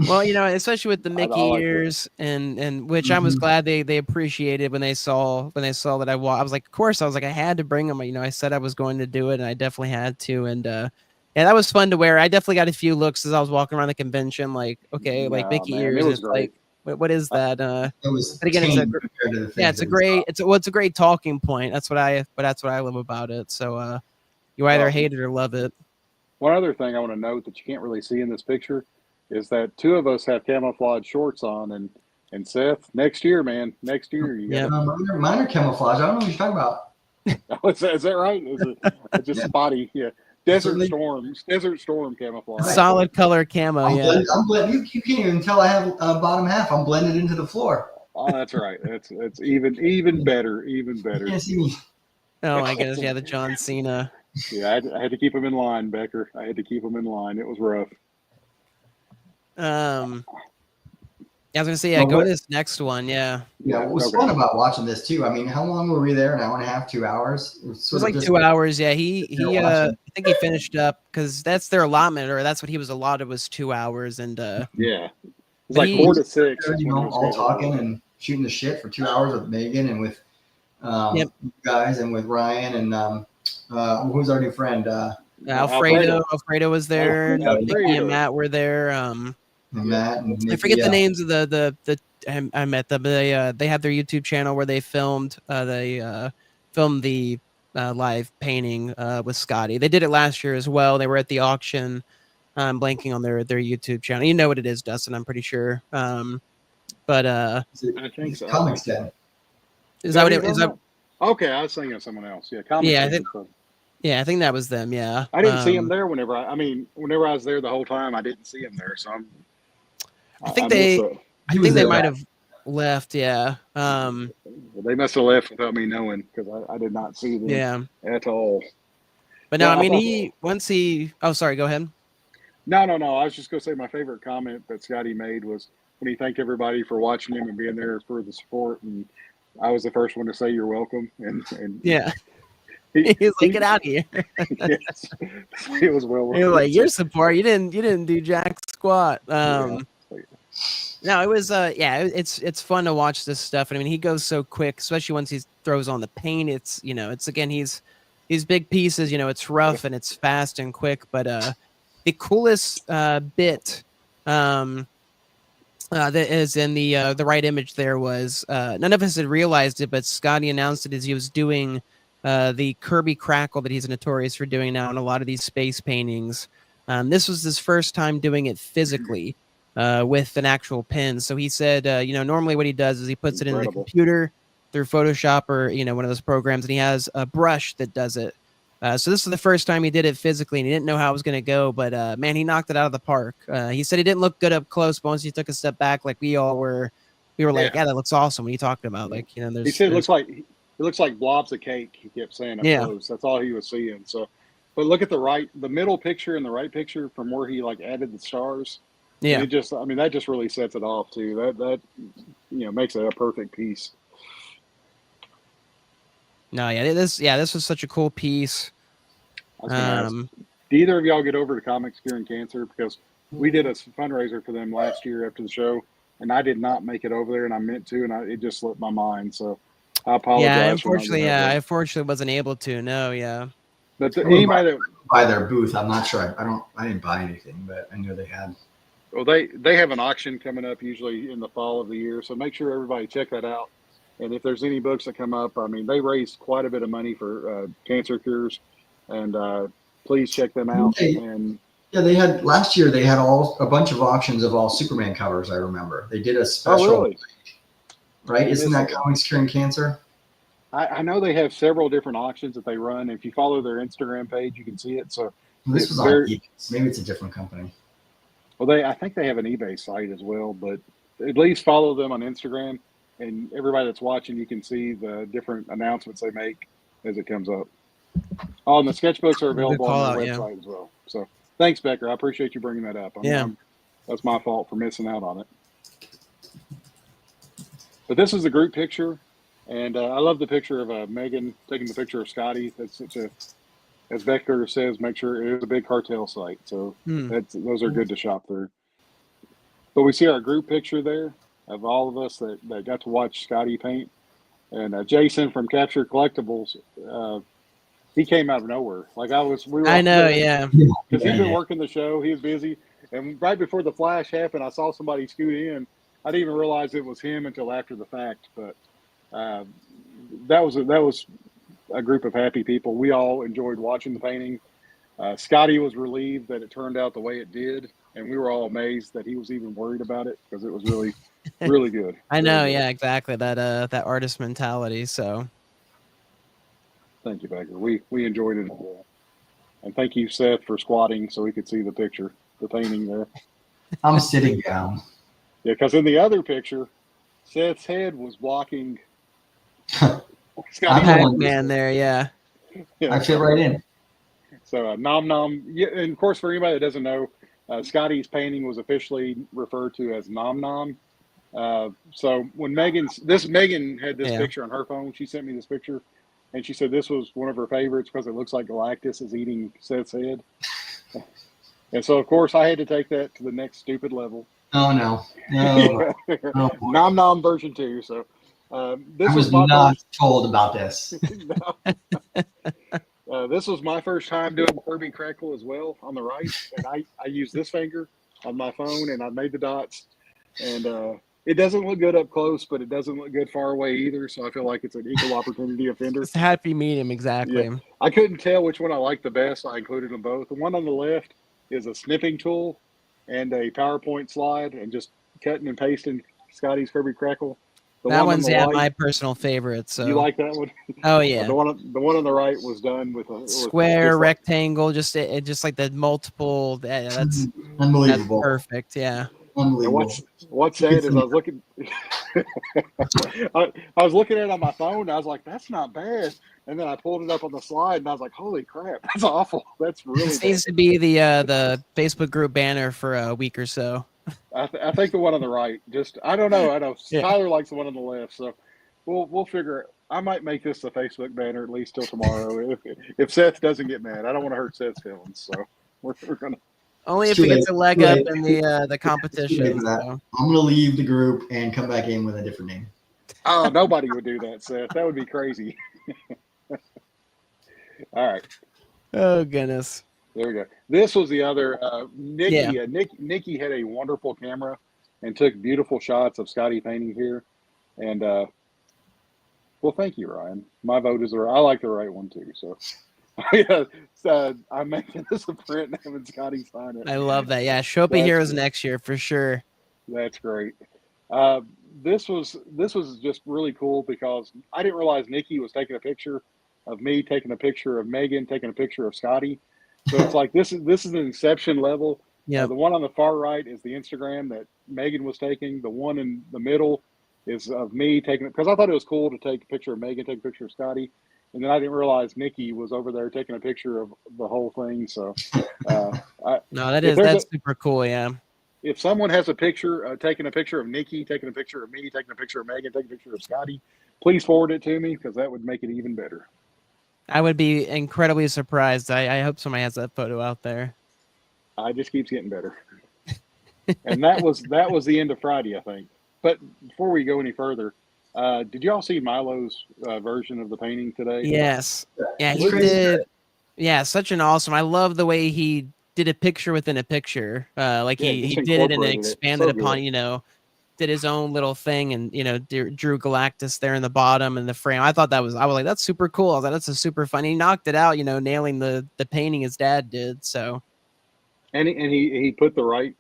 Well, especially with the Mickey ears and which I was glad they appreciated when they saw that I was like, of course, I was like, I had to bring them. I said I was going to do it, and I definitely had to. And that was fun to wear. I definitely got a few looks as I was walking around the convention, like, okay, like Mickey ears. It's like, what is that? It was. But again, it's a great talking point. That's what I love about it. So you either hate it or love it. One other thing I want to note that you can't really see in this picture is that 2 of us have camouflage shorts on, and Seth, next year, man, you got mine are camouflage. I don't know what you're talking about. Is that right? Is it just spotty? Yeah, Desert Storm camouflage. Solid color camo. I'm blended. You can't even tell I have bottom half. I'm blended into the floor. Oh, that's right. It's even better. Even better. You can't see me. Oh my goodness! Yeah, the John Cena. Yeah, I had to keep him in line, Becker. I had to keep him in line. It was rough. I was gonna say, go to this next one. Yeah. What was fun about watching this too? I mean, how long were we there? An hour and a half, 2 hours? It was like 2 hours. Yeah. He I think he finished up because that's their allotment, or that's what he was allotted was 2 hours. And it's like 4 to 6. All talking and shooting the shit for 2 hours with Megan and with you guys and with Ryan and who's our new friend? Alfredo was there. Nikki and Matt were there. Matt and Nikki, I forget the names of the I met them. They have their YouTube channel where they filmed the live painting with Skottie. They did it last year as well. They were at the auction. I'm blanking on their YouTube channel. You know what it is, Dustin, I'm pretty sure. But I think so. Comics Den. Is that what it is? Okay, I was thinking of someone else. Yeah, Comics Den. I think that was them. Yeah, I didn't see him there whenever I was there the whole time. I didn't see him there, so I think they might have left. Yeah. They must have left without me knowing because I did not see them at all. But no, I mean, oh, sorry, go ahead. No. I was just going to say my favorite comment that Skottie made was when he thanked everybody for watching him and being there for the support. And I was the first one to say you're welcome. And He's like, get out of here. Yes, it was well worth He was it. like, your support, you didn't do jack squat. Yeah. No, it was it's fun to watch this stuff. And I mean, he goes so quick, especially once he throws on the paint. It's it's again he's big pieces, it's rough and it's fast and quick. But the coolest bit that is in the right image there was none of us had realized it, but Skottie announced it as he was doing the Kirby crackle that he's notorious for doing now in a lot of these space paintings. This was his first time doing it physically with an actual pen. So he said, normally what he does is he puts it in the Incredible. computer through Photoshop or one of those programs, and he has a brush that does it. So this is the first time he did it physically, and he didn't know how it was going to go. But man, he knocked it out of the park. He said he didn't look good up close, but once he took a step back, like we all were, we were like, yeah, that looks awesome. What are you talking about? Like, he said it looks like blobs of cake. He kept saying up close. That's all he was seeing. So, but look at the middle picture and the right picture from where he like added the stars. Yeah, it just, I mean, that just really sets it off too. That makes it a perfect piece. No, this was such a cool piece. I was gonna ask, do either of y'all get over to Comics Curing Cancer? Because we did a fundraiser for them last year after the show, and I did not make it over there, and I meant to, and it just slipped my mind. So I apologize. Yeah, unfortunately, I unfortunately wasn't able to. No, yeah. But anybody that buy their booth, I'm not sure. I didn't buy anything, but I knew they had. Well, they have an auction coming up usually in the fall of the year, so make sure everybody check that out. And if there's any books that come up, I mean, they raised quite a bit of money for cancer cures, and please check them out. They had last year. They had a bunch of auctions of all Superman covers. I remember they did a special. Oh, really? Right? Isn't that Comics Curing Cancer? I know they have several different auctions that they run. If you follow their Instagram page, you can see it. So this was on eBay. Maybe it's a different company. Well, I think they have an eBay site as well, but at least follow them on Instagram. And everybody that's watching, you can see the different announcements they make as it comes up. Oh, and the sketchbooks are available on their website as well. So thanks, Becker. I appreciate you bringing that up. That's my fault for missing out on it. But this is the group picture, and I love the picture of Megan taking the picture of Skottie. That's such a, as Becker says, make sure it is a big cartel site. So those are good to shop through. But we see our group picture there of all of us that got to watch Skottie paint. And Jason from Capture Collectibles, he came out of nowhere. Like I know, yeah. Because he's been working the show. He was busy. And right before the flash happened, I saw somebody scoot in. I didn't even realize it was him until after the fact. But that was a group of happy people. We all enjoyed watching the painting. Skottie was relieved that it turned out the way it did. And we were all amazed that he was even worried about it because it was really, really good. I know, yeah, exactly. That artist mentality. So thank you, Becker. We enjoyed it. And thank you, Seth, for squatting so we could see the picture, the painting there. I'm sitting down. Yeah, because in the other picture, Seth's head was blocking Pac-Man there, yeah. I fit right in. So Nom Nom, yeah, and of course, for anybody that doesn't know, Skottie's painting was officially referred to as Nom Nom. So when Megan had this picture on her phone, she sent me this picture, and she said this was one of her favorites because it looks like Galactus is eating Seth's head. And so, of course, I had to take that to the next stupid level. Oh, no. Nom Nom version 2. So this I was not told about this. This was my first time doing Kirby Crackle as well on the right. And I used this finger on my phone, and I made the dots. And it doesn't look good up close, but it doesn't look good far away either. So I feel like it's an equal opportunity offender. It's a happy medium, exactly. Yeah. I couldn't tell which one I liked the best. I included them both. The one on the left is a snipping tool and a PowerPoint slide, and just cutting and pasting Skottie's Kirby Crackle. That one's my personal favorite. So you like that one? Oh yeah. The one on the right was done with a square, rectangle, just like the multiple. That's unbelievable. That's perfect. Yeah. Unbelievable. What's sad is I was looking. I was looking at it on my phone. And I was like, "That's not bad." And then I pulled it up on the slide, and I was like, "Holy crap, that's awful! That's really." This needs to be the Facebook group banner for a week or so. I think the one on the right. Just I don't know. I know Tyler likes the one on the left, so we'll figure. I might make this a Facebook banner at least till tomorrow if Seth doesn't get mad. I don't want to hurt Seth's feelings, so we're gonna. Only It's if too he gets late. a leg Too up late. in the Too competition. late for that. So. I'm gonna leave the group and come back in with a different name. Oh, nobody would do that, Seth. That would be crazy. All right. Oh goodness. There we go. This was the other Nikki. Yeah. Nikki had a wonderful camera and took beautiful shots of Skottie painting here. And well, thank you, Ryan. My vote is I like the right one too. So yeah, I'm making this a print and having Skottie sign it. I love that. Yeah, Shopee Heroes next year for sure. That's great. This was just really cool because I didn't realize Nikki was taking a picture of me, taking a picture of Megan, taking a picture of Skottie. So it's like this is an Inception level. Yeah. The one on the far right is the Instagram that Megan was taking. The one in the middle is of me taking it because I thought it was cool to take a picture of Megan, take a picture of Skottie, and then I didn't realize Nikki was over there taking a picture of the whole thing. So that's super cool. Yeah. If someone has a picture, taking a picture of Nikki, taking a picture of me, taking a picture of Megan, taking a picture of Skottie, please forward it to me because that would make it even better. I would be incredibly surprised. I hope somebody has that photo out there. It just keeps getting better. And that was the end of Friday, I think. But before we go any further, did y'all see Milo's version of the painting today? Yes. Yeah, he did. Yeah, such an awesome. I love the way he did a picture within a picture. He did it and expanded upon, did his own little thing and, drew Galactus there in the bottom and the frame. I was like, that's super cool. I was like, that's a super fun. He knocked it out, nailing the painting his dad did. So. And he put the right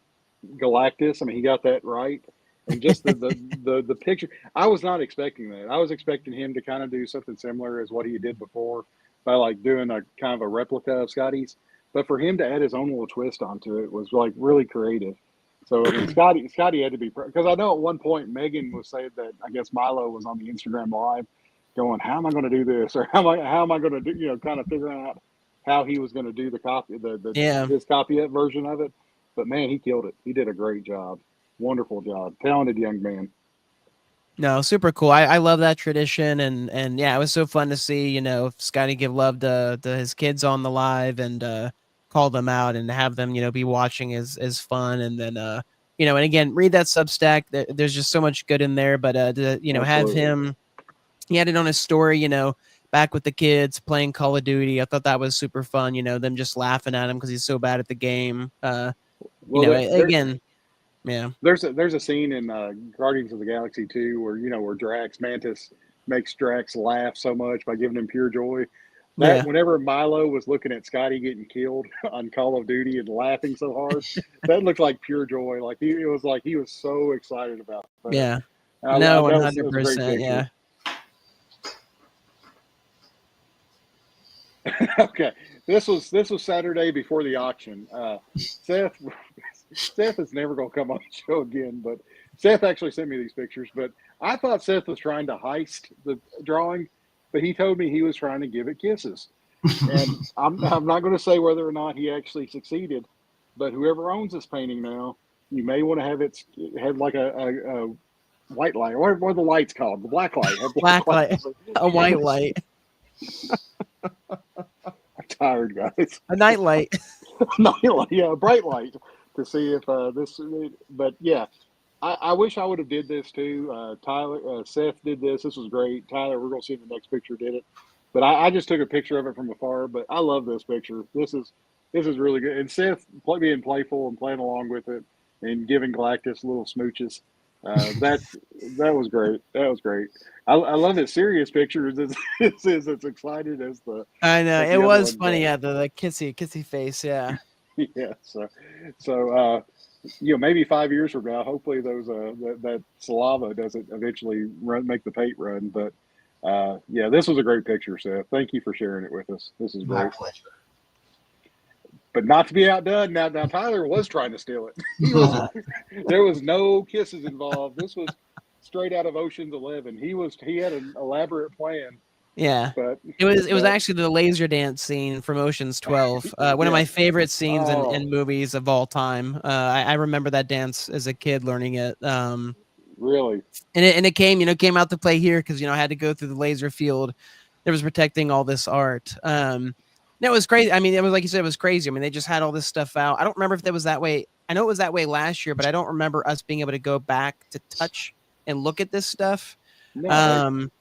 Galactus. I mean, he got that right. And just the picture, I was not expecting that. I was expecting him to kind of do something similar as what he did before by like doing a kind of a replica of Skottie's. But for him to add his own little twist onto it was like really creative. So I mean, Skottie had to be, because I know at one point Megan was saying that I guess Milo was on the Instagram live going, how am I going to do this? Or how am I going to do, kind of figuring out how he was going to do the copy, his copy version of it. But man, he killed it. He did a great job. Wonderful job. Talented young man. No, super cool. I love that tradition. And yeah, it was so fun to see, Skottie give love to his kids on the live and call them out and have them, be watching is fun. And then, and again, read that Substack. There's just so much good in there. But, have him, he had it on his story, back with the kids playing Call of Duty. I thought that was super fun, them just laughing at him because he's so bad at the game. Again, yeah. There's a scene in Guardians of the Galaxy 2 where, where Mantis makes Drax laugh so much by giving him pure joy. Whenever Milo was looking at Skottie getting killed on Call of Duty and laughing so hard, that looked like pure joy. Like it was like he was so excited about it. Yeah. 100%. Yeah. Okay. This was Saturday before the auction. Seth is never going to come on the show again, but Seth actually sent me these pictures. But I thought Seth was trying to heist the drawing, but he told me he was trying to give it kisses. And I'm not going to say whether or not he actually succeeded, but whoever owns this painting now, you may want to have it had like a white light. What are the lights called? The black light. Black light. A white light. I'm tired, guys. A night light. A bright light to see if this. But yeah, I wish I would have did this too. Seth did this. This was great. Tyler, we're gonna see the next picture did it. But I just took a picture of it from afar. But I love this picture. This is really good. And Seth being playful and playing along with it and giving Galactus little smooches. That was great. That was great. I love his serious pictures. It's as excited as the. I know it was funny. Yeah, the kissy face. Yeah. Yeah. So maybe 5 years from now, hopefully those that Slava doesn't eventually make the paint run. But yeah, this was a great picture, Seth. Thank you for sharing it with us. This is great. My pleasure. But not to be outdone. Now Tyler was trying to steal it. There was no kisses involved. This was straight out of Ocean's 11. He had an elaborate plan. Yeah, but it was actually the laser dance scene from Ocean's 12. One of my favorite scenes in movies of all time. I remember that dance as a kid learning it. Really? And it came out to play here because I had to go through the laser field that was protecting all this art. That was crazy. I mean, it was like you said, it was crazy. I mean, they just had all this stuff out. I don't remember if that was that way. I know it was that way last year, but I don't remember us being able to go back to touch and look at this stuff. No. Um,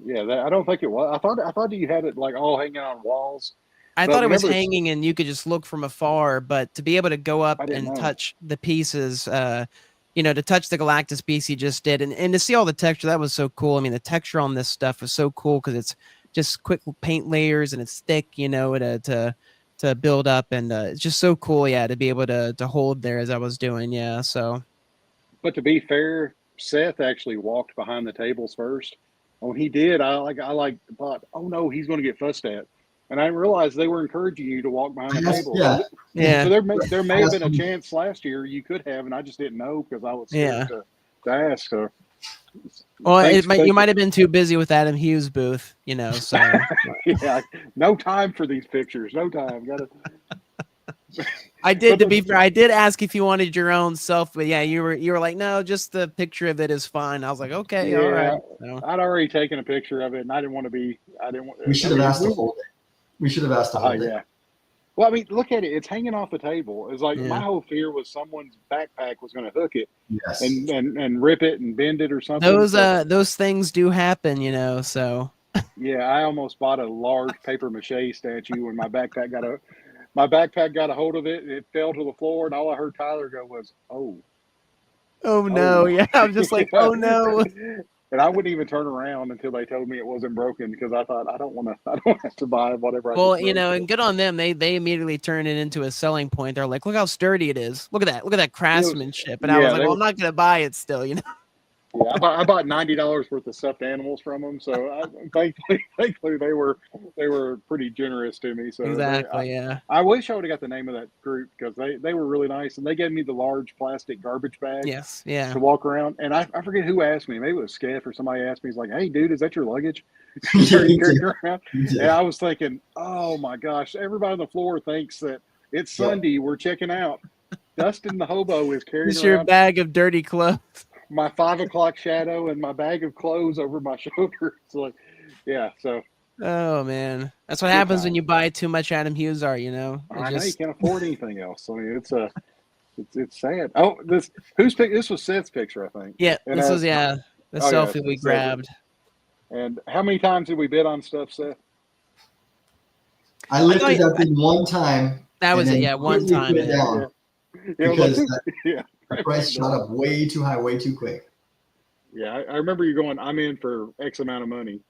I don't think it was. I thought you had it like all hanging on walls. I But thought it was whenever hanging and you could just look from afar, but to be able to go up I didn't and know. touch the pieces, to touch the Galactus piece he just did, and to see all the texture, that was so cool. I mean, the texture on this stuff was so cool because it's just quick paint layers and it's thick, to build up, and it's just so cool, yeah, to be able to hold there as I was doing, yeah. So But to be fair, Seth actually walked behind the tables first. And when he did, I thought, oh no, he's going to get fussed at. And I realized they were encouraging you to walk behind the table. Yeah. yeah, So there may have been a chance last year you could have, and I just didn't know because I was scared to ask. So, well, you thanks. might have been too busy with Adam Hughes' booth, So Yeah, no time for these pictures. No time. Got to. I did, to be fair, I did ask if you wanted your own self, but yeah, you were like, no, just the picture of it is fine. I was like, okay, all right. So, I'd already taken a picture of it, and I didn't want to be. I didn't want. We should have asked to hold it. We should have asked to hold it. Yeah. Well, I mean, look at it. It's hanging off the table. It's like Yeah. my whole fear was someone's backpack was going to hook it Yes. and rip it and bend it or something. those things do happen, So Yeah, I almost bought a large paper mache statue when my backpack got a hold of it. And it fell to the floor, and all I heard Tyler go was, "Oh, oh no, yeah, I'm just like, oh no. And I wouldn't even turn around until they told me it wasn't broken because I thought I don't have to buy whatever. Well, I just broke. and good on them. They immediately turned it into a selling point. They're like, look how sturdy it is. Look at that craftsmanship. And I was like, well, I'm not gonna buy it still, Yeah, I bought $90 worth of stuffed animals from them. So thankfully they were pretty generous to me. So exactly, yeah. I wish I would have got the name of that group because they were really nice, and they gave me the large plastic garbage bag. Yes, yeah. To walk around, and I forget who asked me. Maybe it was Seth or somebody asked me. He's like, "Hey, dude, is that your luggage?" Around? And I was thinking, "Oh my gosh!" Everybody on the floor thinks that it's Sunday. We're checking out. Dustin the hobo is carrying It's your bag of dirty clothes. My 5 o'clock shadow and my bag of clothes over my shoulder. It's like, yeah. So. Oh man, that's what happens when you buy too much Adam Hughes art. I know you can't afford anything else. I mean, it's sad. Oh, this was Seth's picture, I think. Yeah, this was the selfie we grabbed. And how many times did we bid on stuff, Seth? I lifted up in one time. That was it. Yeah, one time. Down because the price shot up way too high, way too quick. Yeah, I remember you going, I'm in for X amount of money.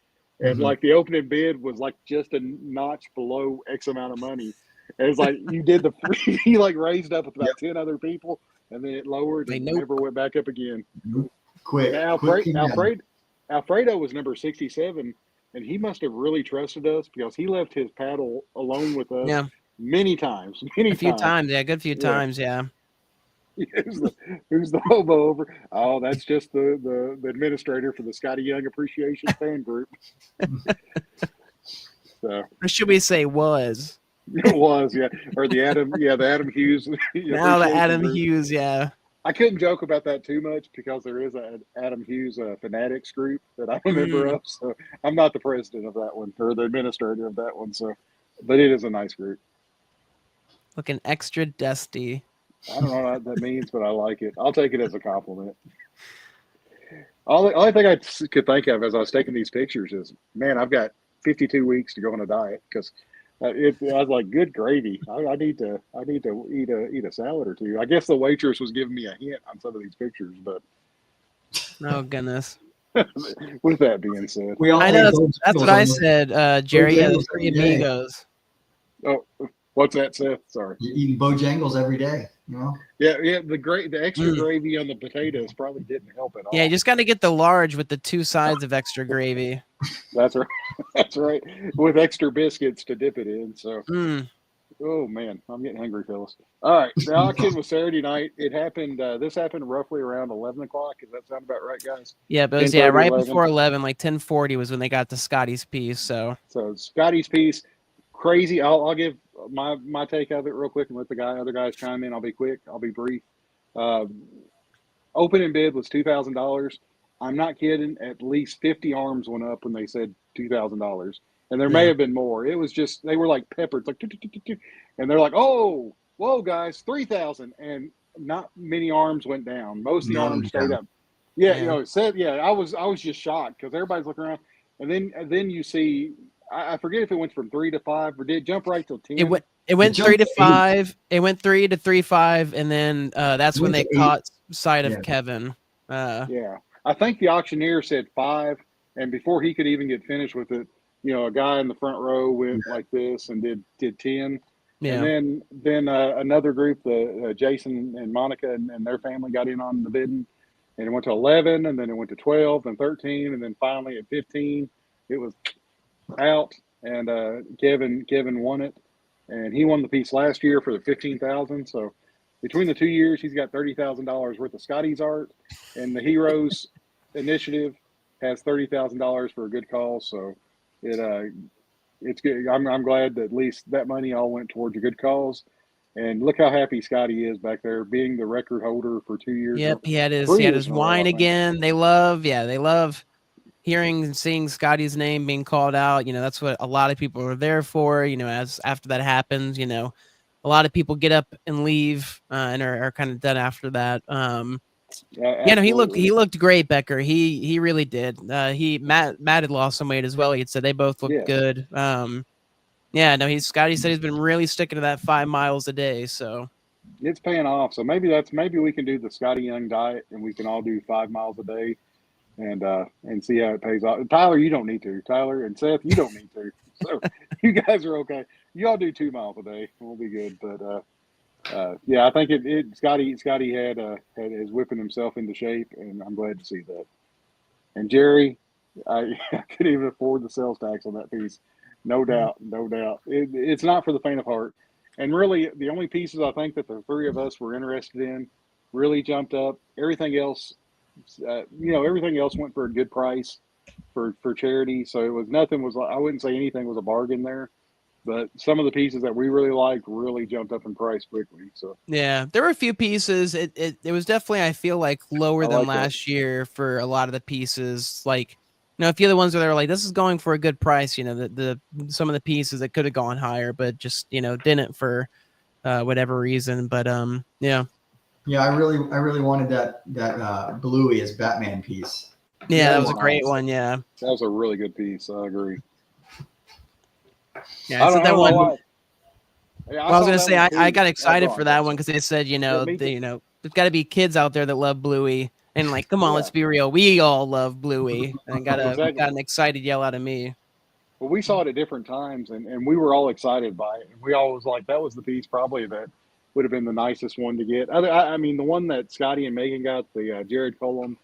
And like the opening bid was like just a notch below X amount of money. And it's like you did you like raised up with about 10 other people, and then it lowered and never went back up again. Quick. Alfredo was number 67, and he must have really trusted us because he left his paddle alone with us many times. A few times, yeah, good few times, yeah. Who's the hobo over? Oh, that's just the administrator for the Skottie Young Appreciation Fan Group. So, or should we say was? It was, yeah. Or the Adam Hughes. Now the Adam Hughes, yeah. I couldn't joke about that too much because there is an Adam Hughes fanatics group that I'm a member of. So I'm not the president of that one or the administrator of that one. So, but it is a nice group. Looking extra dusty. I don't know what that means, but I like it. I'll take it as a compliment. Only thing I could think of as I was taking these pictures is, man, I've got 52 weeks to go on a diet because I was like, good gravy. I need to eat a salad or two. I guess the waitress was giving me a hint on some of these pictures, but oh goodness. With that being said, I know that's what I said, Jerry. Yeah, the three amigos. Oh, what's that, Seth? Sorry. You're eating Bojangles every day, you know? Yeah. The extra gravy on the potatoes probably didn't help at all. Yeah, you just got to get the large with the 2 sides of extra gravy. That's right. That's right. With extra biscuits to dip it in. So, oh man, I'm getting hungry, fellas. All right, the auction was Saturday night. It happened. This happened roughly around 11 o'clock. Does that sound about right, guys? Yeah, but it was right 11. Before 11, like 10:40 was when they got to Skottie's piece. So Skottie's piece, crazy. I'll give my take of it real quick and let other guys chime in. I'll be quick. I'll be brief. opening bid was $2,000. I'm not kidding. At least 50 arms went up when they said $2,000, and there may Yeah. have been more. It was just they were like peppered, like, and they're like, oh, whoa, guys, 3,000, and not many arms went down. Most of the arms stayed up. Yeah, Yeah. you know, it said, yeah, I was just shocked because everybody's looking around, and then you see, I forget if it went from 3 to 5 or did it jump right till 10. It went jumped 3 to to 8. 5. It went 3 to 3.5, and then that's It when went they to 8. caught sight of Yeah. Kevin. Yeah, I think the auctioneer said 5, and before he could even get finished with it, you know, a guy in the front row went like this and did 10, Yeah. and then another group, the Jason and Monica and their family got in on the bidding, and it went to 11, and then it went to 12 and 13, and then finally at 15, it was out, and Kevin won it, and he won the piece last year for the 15,000. So between the 2 years, he's got $30,000 worth of Skottie's art, and the Heroes Initiative has $30,000 for a good cause. So it's good. I'm glad that at least that money all went towards a good cause. And look how happy Skottie is back there, being the record holder for 2 years. Yep, he had 3 years his in a row, wine I think. again. They love hearing and seeing Skottie's name being called out. You know, that's what a lot of people are there for. You know, as after that happens, you know, a lot of people get up and leave and are kind of done after that. Yeah, no, he looked great, Becker. He really did. Matt had lost some weight as well. He had said they both looked good. Yeah, no, Skottie said he's been really sticking to that 5 miles a day. So it's paying off. So maybe we can do the Skottie Young diet, and we can all do 5 miles a day, and see how it pays off. Tyler, you don't need to. Tyler and Seth, you don't need to. So you guys are okay. You all do 2 miles a day, and we'll be good. But yeah, I think Skottie is whipping himself into shape, and I'm glad to see that. And Jerry, I couldn't even afford the sales tax on that piece. No doubt. It's not for the faint of heart. And really, the only pieces I think that the three of us were interested in really jumped up. Everything else, everything else went for a good price for charity. So it was nothing was. I wouldn't say anything was a bargain there. But some of the pieces that we really liked really jumped up in price quickly. So yeah, there were a few pieces. It was definitely, I feel like, lower than last year for a lot of the pieces. Like, you know, a few of the ones where they were like, this is going for a good price. You know, the some of the pieces that could have gone higher, but just, you know, didn't for whatever reason. But yeah. Yeah, I really wanted that Bluey as Batman piece. Yeah, that was a great one. Yeah, that was a really good piece. I agree. Yeah, I said that one. Yeah, I was gonna say I got excited for that one one because they said, there's got to be kids out there that love Bluey, and like, come on, let's be real, we all love Bluey, and got an excited yell out of me. Well, we saw it at different times, and we were all excited by it. And we all was like, that was the piece probably that would have been the nicest one to get. I mean, the one that Skottie and Megan got, the Jared Colum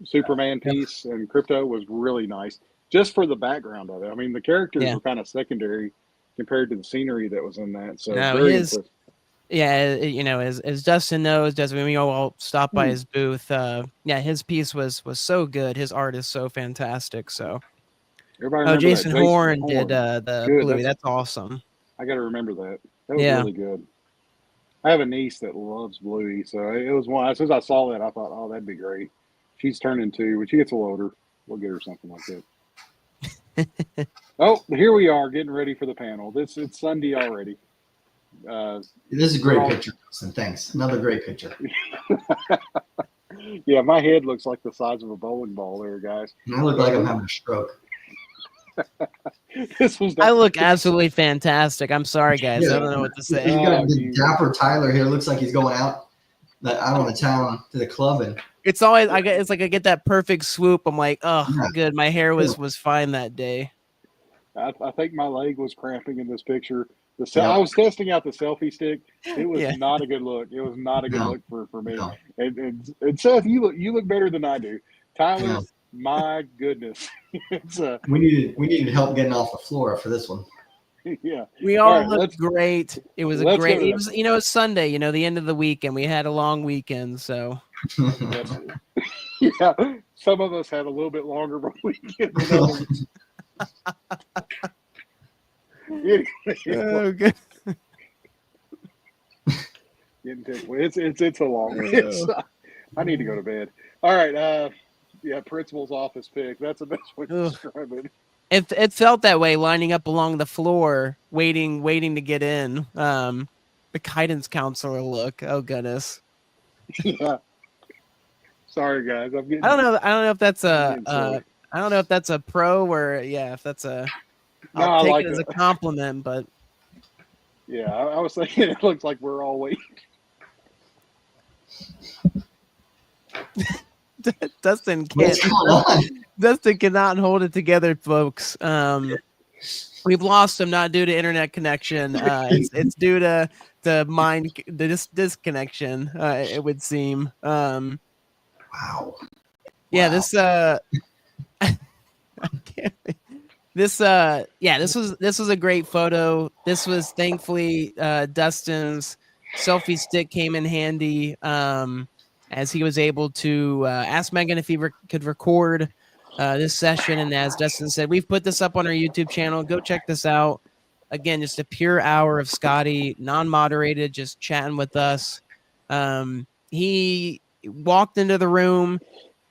Superman piece and Crypto was really nice, just for the background of it. I mean, the characters were kind of secondary compared to the scenery that was in that. So very impressive. Yeah, as Dustin knows, we all stopped by his booth. His piece was so good. His art is so fantastic. So, Jason Horn did the Bluey. That's awesome. I got to remember that. That was really good. I have a niece that loves Bluey, so it was one. As soon as I saw that, I thought, oh, that'd be great. She's turning 2. When she gets a little older, we'll get her something like that. Oh, here we are getting ready for the panel. It's Sunday already. This is a great picture, Dustin. Thanks. Another great picture. Yeah, my head looks like the size of a bowling ball there, guys. I look like I'm having a stroke. I look absolutely fantastic. I'm sorry, guys. I don't know what to say. You got dapper Tyler here. Looks like he's going out on the town to the club, and it's always I get that perfect swoop. I'm like, oh, good. My hair was fine that day. I think my leg was cramping in this picture. I was testing out the selfie stick. It was not a good look. It was not a good look for me. No. And Seth, you look better than I do. Tyler, my goodness, we needed help getting off the floor for this one. Yeah, we all looked great. It was it was it's Sunday. The end of the weekend. We had a long weekend, so yeah. Some of us had a little bit longer of a weekend than others. Oh, good. It's a long. I need to go to bed. All right. Yeah, principal's office pick. That's the best way to Ugh. describe it. It felt that way lining up along the floor, waiting to get in. The guidance counselor look. Oh goodness. Yeah. Sorry, guys. I'm getting. I don't know. I don't know if that's I'm getting silly. I don't know if that's a pro or if that's a. No, I'll I take like it as a it. compliment, but Yeah, I was thinking it looks like we're all waiting. Dustin What's can't. going on? Dustin cannot hold it together, folks. We've lost him not due to internet connection. It's due to the disconnection. It would seem. Wow. Yeah, Wow. this I can't. This was a great photo. This was thankfully Dustin's selfie stick came in handy as he was able to ask Megan if he could record this session. And as Dustin said, we've put this up on our YouTube channel. Go check this out. Again, just a pure hour of Skottie, non-moderated, just chatting with us. He walked into the room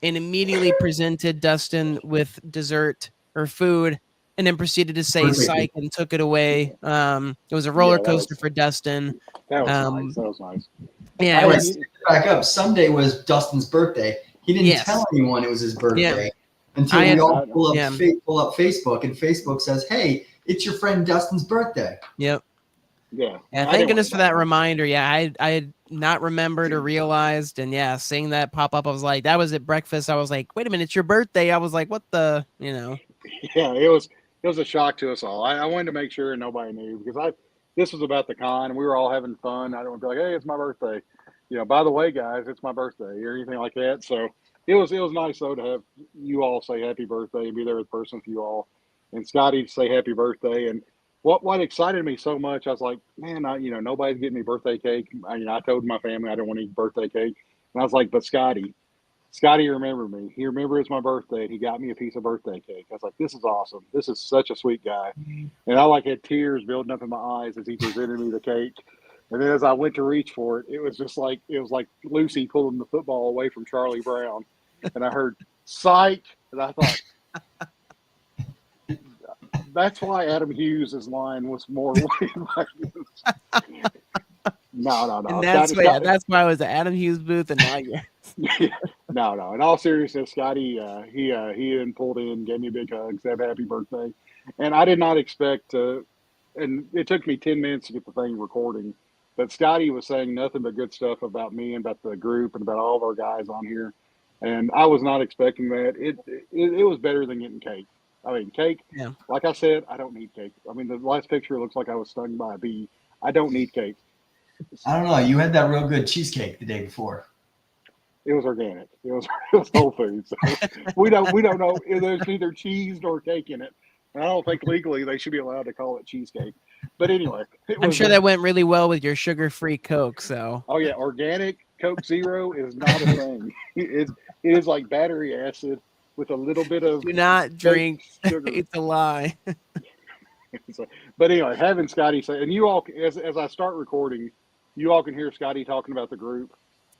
and immediately presented Dustin with dessert or food, and then proceeded to say psych and took it away. It was a roller coaster for Dustin. That was nice. That was nice. Yeah, Back up. Sunday was Dustin's birthday. He didn't tell anyone it was his birthday until we all pull up Facebook, and Facebook says, "Hey, it's your friend Dustin's birthday." Yep. Yeah. Thank goodness for that reminder. Yeah, I had not remembered or realized, and seeing that pop up, I was like, that was at breakfast. I was like, wait a minute, it's your birthday. I was like, what the, Yeah, it was a shock to us all. I wanted to make sure nobody knew because this was about the con and we were all having fun. I don't want to be like, hey, it's my birthday. By the way, guys, it's my birthday or anything like that. So it was nice though to have you all say happy birthday and be there in person with you all, and Skottie say happy birthday. And what excited me so much, I was like, man, nobody's getting me birthday cake. I told my family I didn't want to eat birthday cake, and I was like, but Skottie remembered me. He remembered it's my birthday, and he got me a piece of birthday cake. I was like, this is awesome. This is such a sweet guy. And I had tears building up in my eyes as he presented me the cake. And then as I went to reach for it, it was like Lucy pulling the football away from Charlie Brown. And I heard psych, and I thought, that's why Adam Hughes' line was more like No. And that's why I was at Adam Hughes' booth and not yours. No. In all seriousness, Skottie, he then pulled in, gave me a big hug, said happy birthday, and I did not expect to. And it took me 10 minutes to get the thing recording, but Skottie was saying nothing but good stuff about me and about the group and about all of our guys on here, and I was not expecting that. It was better than getting cake. I mean, cake. Yeah. Like I said, I don't need cake. I mean, the last picture looks like I was stung by a bee. I don't need cake. I don't know. You had that real good cheesecake the day before. It was organic. It was Whole Foods. So we don't know if there's neither cheese nor cake in it. And I don't think legally they should be allowed to call it cheesecake. But anyway, I'm sure that went really well with your sugar-free Coke. So. Oh yeah, organic Coke Zero is not a thing. It is like battery acid with a little bit of. Do not drink sugar. It's a lie. So, but anyway, having Skottie say, and you all, as I start recording, you all can hear Skottie talking about the group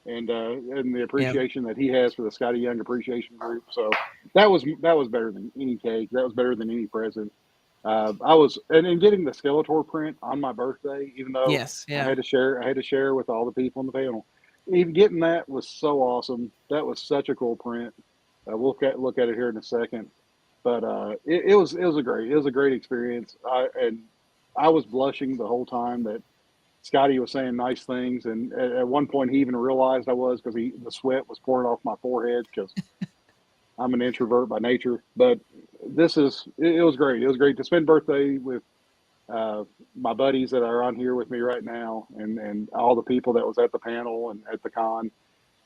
and the appreciation that he has for the Skottie Young Appreciation Group. So that was better than any cake. That was better than any present. And getting the Skeletor print on my birthday, even though I had to share with all the people on the panel. Even getting that was so awesome. That was such a cool print. We'll look at it here in a second. But it was a great experience. I was blushing the whole time that Skottie was saying nice things, and at one point he even realized I was because the sweat was pouring off my forehead because I'm an introvert by nature. But it was great. It was great to spend birthday with my buddies that are on here with me right now, and all the people that was at the panel and at the con,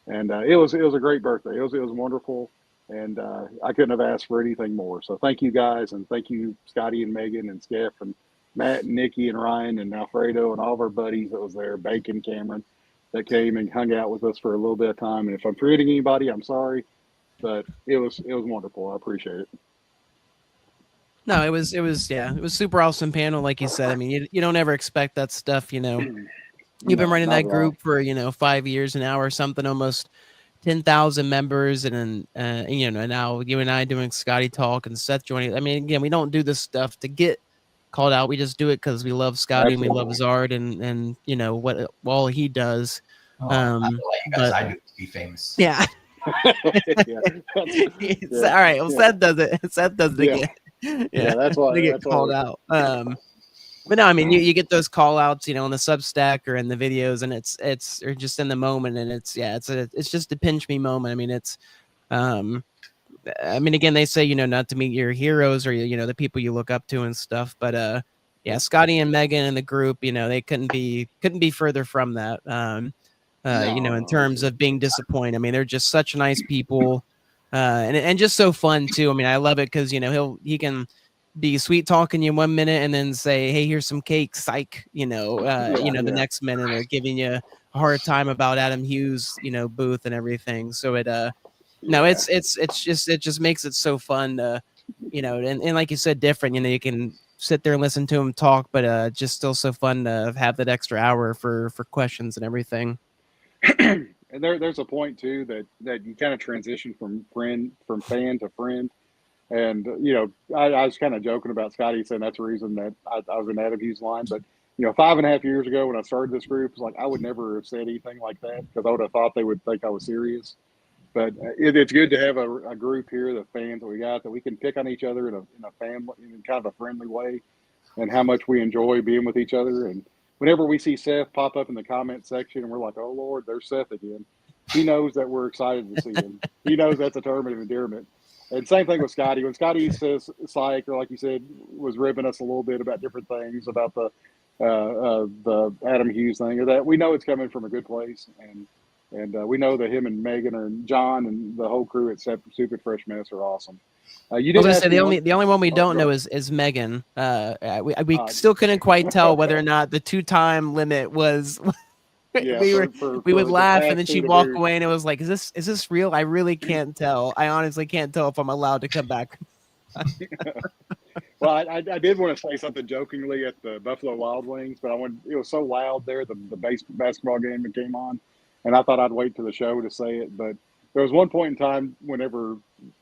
and it was a great birthday. It was wonderful. And I couldn't have asked for anything more. So thank you guys, and thank you Skottie and Megan and Steph and Matt and Nikki and Ryan and Alfredo and all of our buddies that was there, Bacon, Cameron, that came and hung out with us for a little bit of time. And if I'm forgetting anybody, I'm sorry, but it was wonderful. I appreciate it. No, it was super awesome panel, like you said. I mean, you don't ever expect that stuff, You've been running that group for 5 years now or something, almost 10,000 members, and then now you and I doing Skottie Talk and Seth joining. I mean, again, we don't do this stuff to get called out. We just do it because we love Skottie and we love his art and what all he does. Oh, I feel like you guys, But I do to be famous. yeah. Yeah. All right. Well, Seth does it. Seth does it again. Yeah, that's why they get called out. But no, I mean, you get those call outs, in the Substack or in the videos, and it's or just in the moment, and it's just a pinch me moment. I mean, again, they say, not to meet your heroes or, the people you look up to and stuff, but Skottie and Megan and the group, they couldn't be further from that. In terms of being disappointed. I mean, they're just such nice people, and just so fun too. I mean, I love it because he can be sweet talking you 1 minute and then say, "Hey, here's some cake," psych. The next minute they're giving you a hard time about Adam Hughes, booth and everything. So it just makes it so fun to, and like you said, different. You can sit there and listen to him talk, but just still so fun to have that extra hour for questions and everything. And there's a point too that you kind of transition from fan to friend. And I was kind of joking about Skottie saying that's the reason that I was in Adam Hughes' line. But 5.5 years ago when I started this group, it's like I would never have said anything like that because I would have thought they would think I was serious. But it's good to have a group here, the fans that we got, that we can pick on each other in a family, in kind of a friendly way, and how much we enjoy being with each other. And whenever we see Seth pop up in the comment section and we're like, "Oh Lord, there's Seth again," he knows that we're excited to see him. He knows that's a term of endearment. And same thing with Skottie. When Skottie says psych, or like you said, was ribbing us a little bit about different things about the Adam Hughes thing, or that we know it's coming from a good place, and we know that him and Megan and John and the whole crew at Stupid Fresh Mess are awesome. You did say the only one we don't know is Megan. We still couldn't quite tell whether or not the 2-time limit was. We would laugh and then she'd walk away and it was like, is this real? I really can't tell. I honestly can't tell if I'm allowed to come back. Well, I did want to say something jokingly at the Buffalo Wild Wings, but it was so loud there, the basketball game that came on, and I thought I'd wait to the show to say it. But there was one point in time whenever